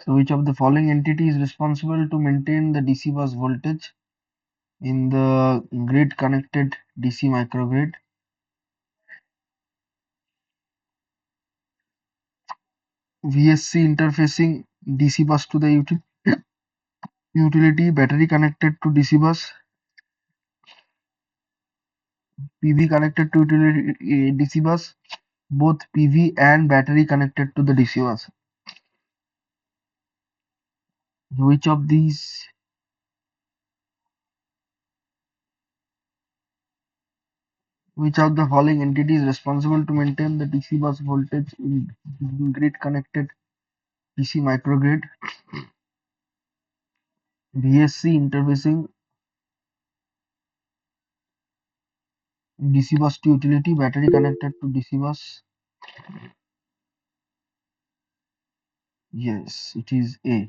So which of the following entity is responsible to maintain the DC bus voltage in the grid connected DC microgrid? VSC interfacing DC bus to the utility, battery connected to DC bus, PV connected to utility DC bus, both PV and battery connected to the DC bus. Which of these which of the following entity is responsible to maintain the DC bus voltage in grid connected DC microgrid? VSC interfacing DC bus to utility, battery connected to DC bus. Yes, it is A.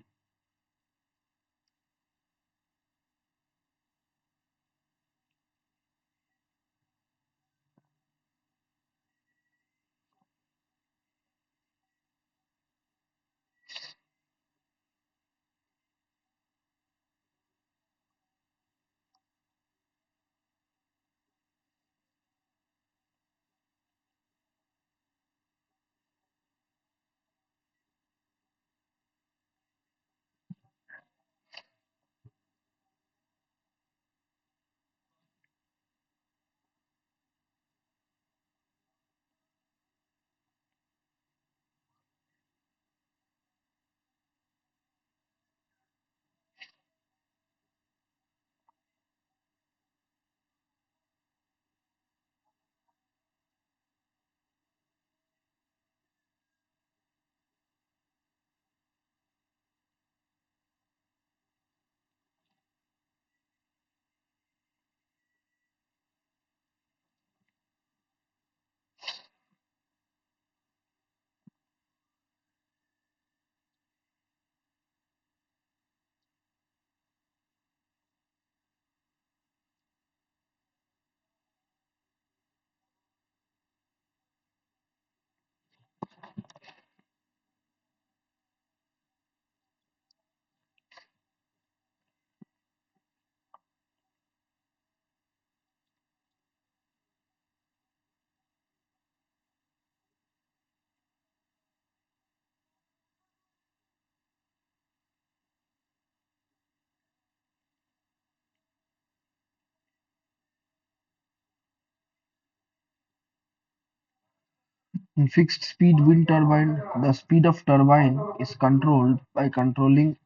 In fixed speed wind turbine, the speed of turbine is controlled by controlling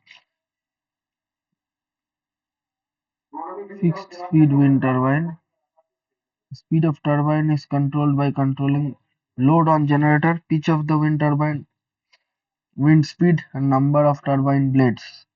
fixed speed wind turbine. The speed of turbine is controlled by controlling load on generator, pitch of the wind turbine, wind speed, and number of turbine blades.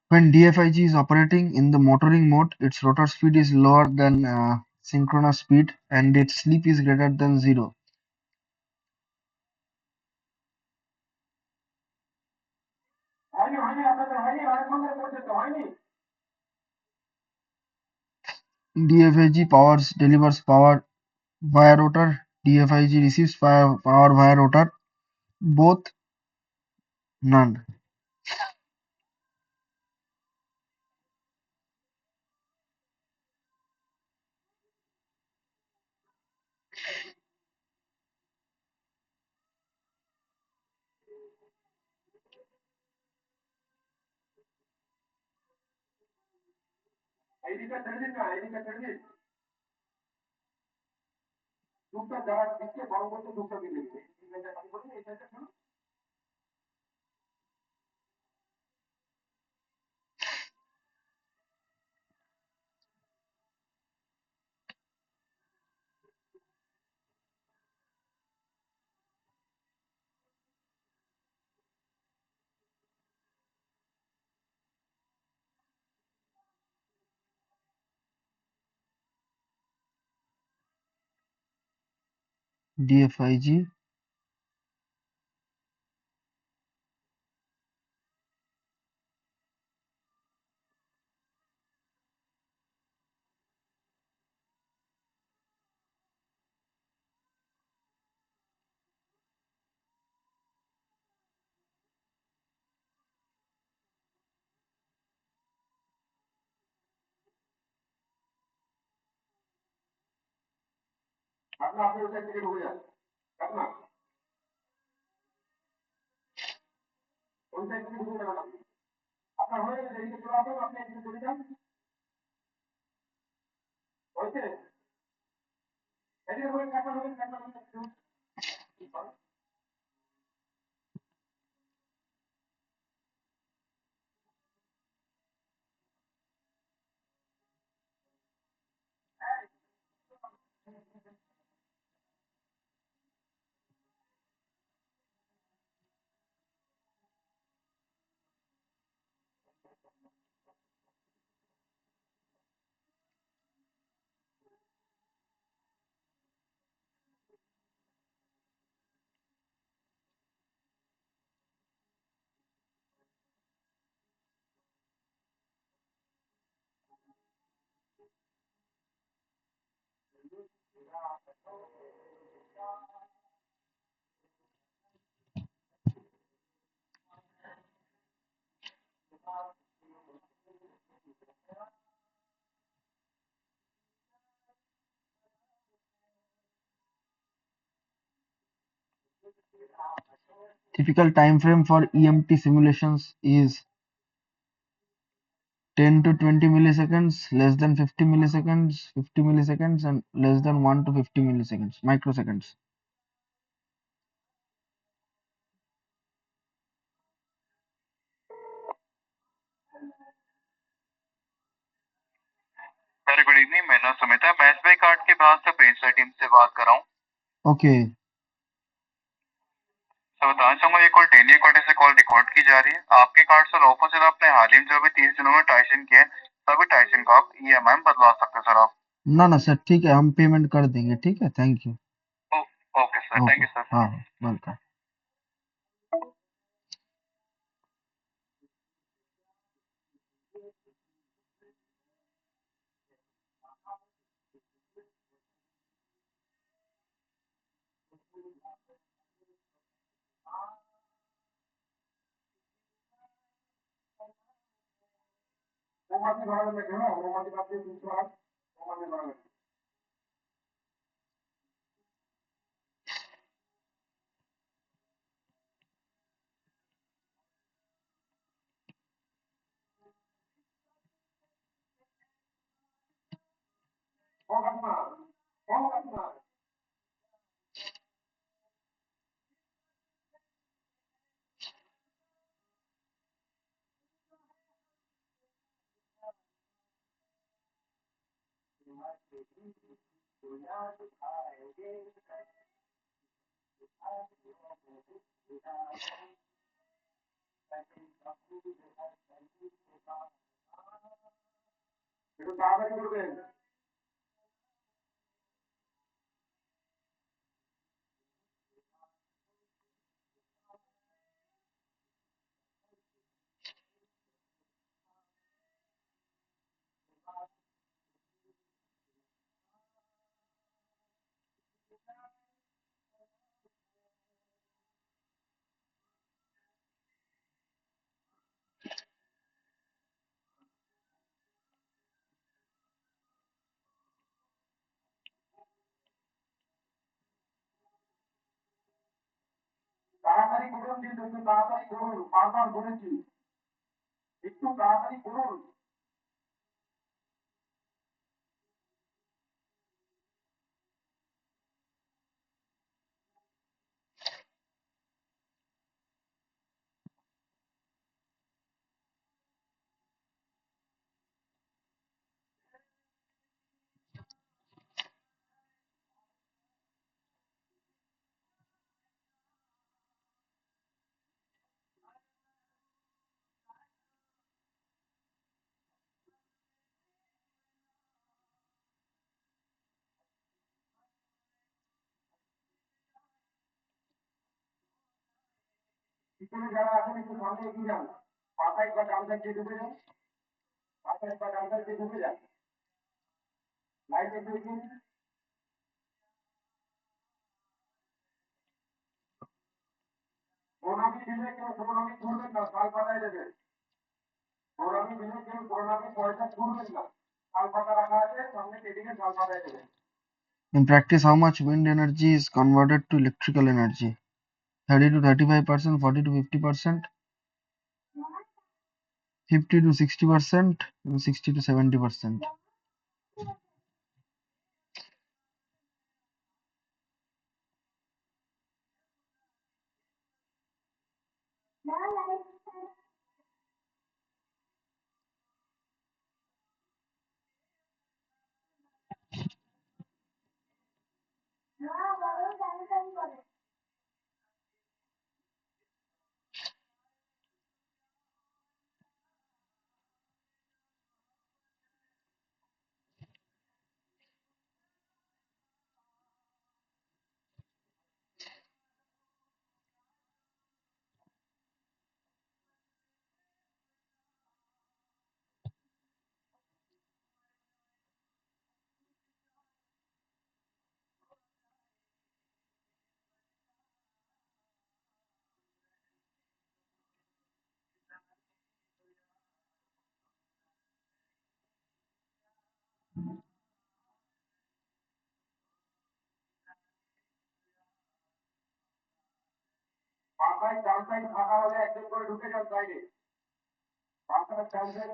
When DFIG is operating in the motoring mode, its rotor speed is lower than synchronous speed and its slip is greater than 0. DFIG delivers power via rotor. DFIG receives power via rotor. Both none. DFIG. Typical time frame for EMT simulations is 10 to 20 milliseconds, less than 50 milliseconds, 50 milliseconds, and less than 1 to 50 milliseconds, microseconds. Very good evening, मैं नाम सुमिता, मैं SBI card के बाद से pensioner team से बात कर रहा हूँ। Okay, तो बताना चाहूंगा ये कॉल टेनिया कोटे से कॉल रिकॉर्ड की जा रही है। आपके कार्ड से ऑफर सर आपने हाल ही में जो अभी 30 दिनों में टाइसन किए हैं, सभी टाइसन को आप ईएमआई में बदलवा सकते हैं सर आप। ना सर, ठीक है, हम पेमेंट कर देंगे, ठीक है, thank you. Okay sir, thank okay, you sir. हाँ, welcome. In practice, how much wind energy is converted to electrical energy? 30 to 35%, 40 to 50%, 50 to 60%, and 60 to 70%.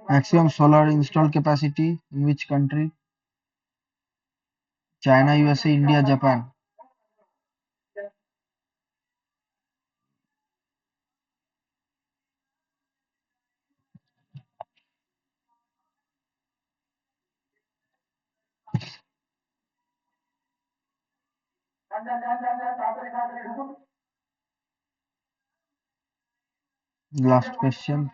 Maximum solar installed capacity in which country? China, USA, India, Japan. Last question.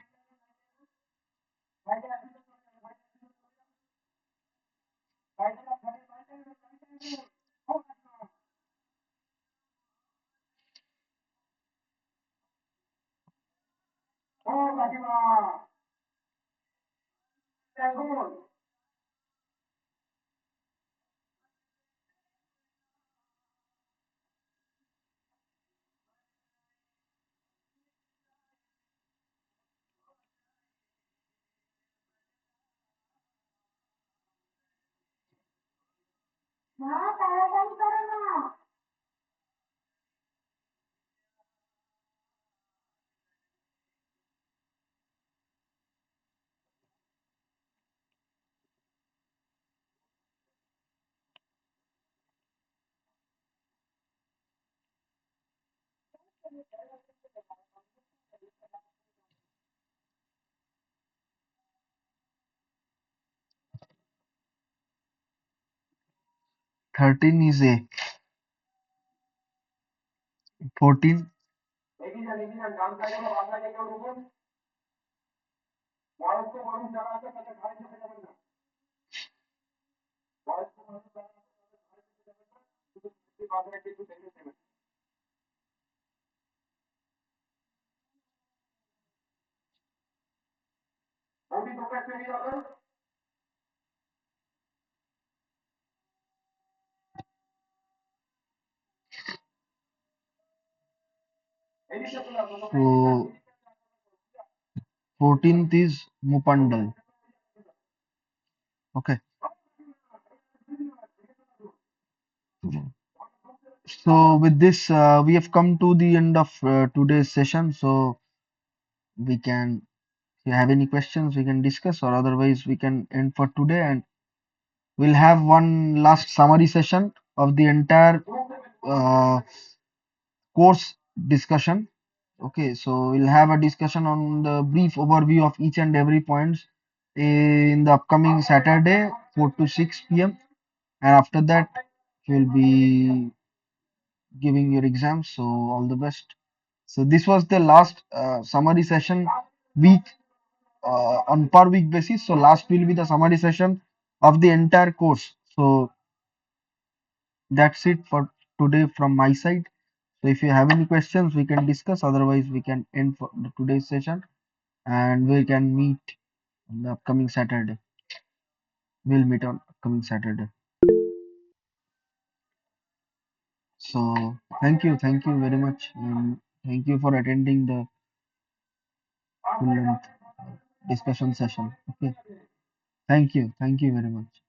13 is A. 14. So 14th is Mupandal. Okay. So with this, we have come to the end of today's session. So we can, if you have any questions, we can discuss, or otherwise we can end for today, and we'll have one last summary session of the entire uh, course discussion. Okay, so we'll have a discussion on the brief overview of each and every points in the upcoming Saturday, 4 to 6 p.m. And after that, you'll be giving your exams. So all the best. So this was the last summary session week on per week basis. So last will be the summary session of the entire course. So that's it for today from my side. So if you have any questions, we can discuss. Otherwise, we can end for the today's session, and we can meet on the upcoming Saturday. We'll meet on upcoming Saturday. So thank you very much, and thank you for attending the full length discussion session. Okay, thank you very much.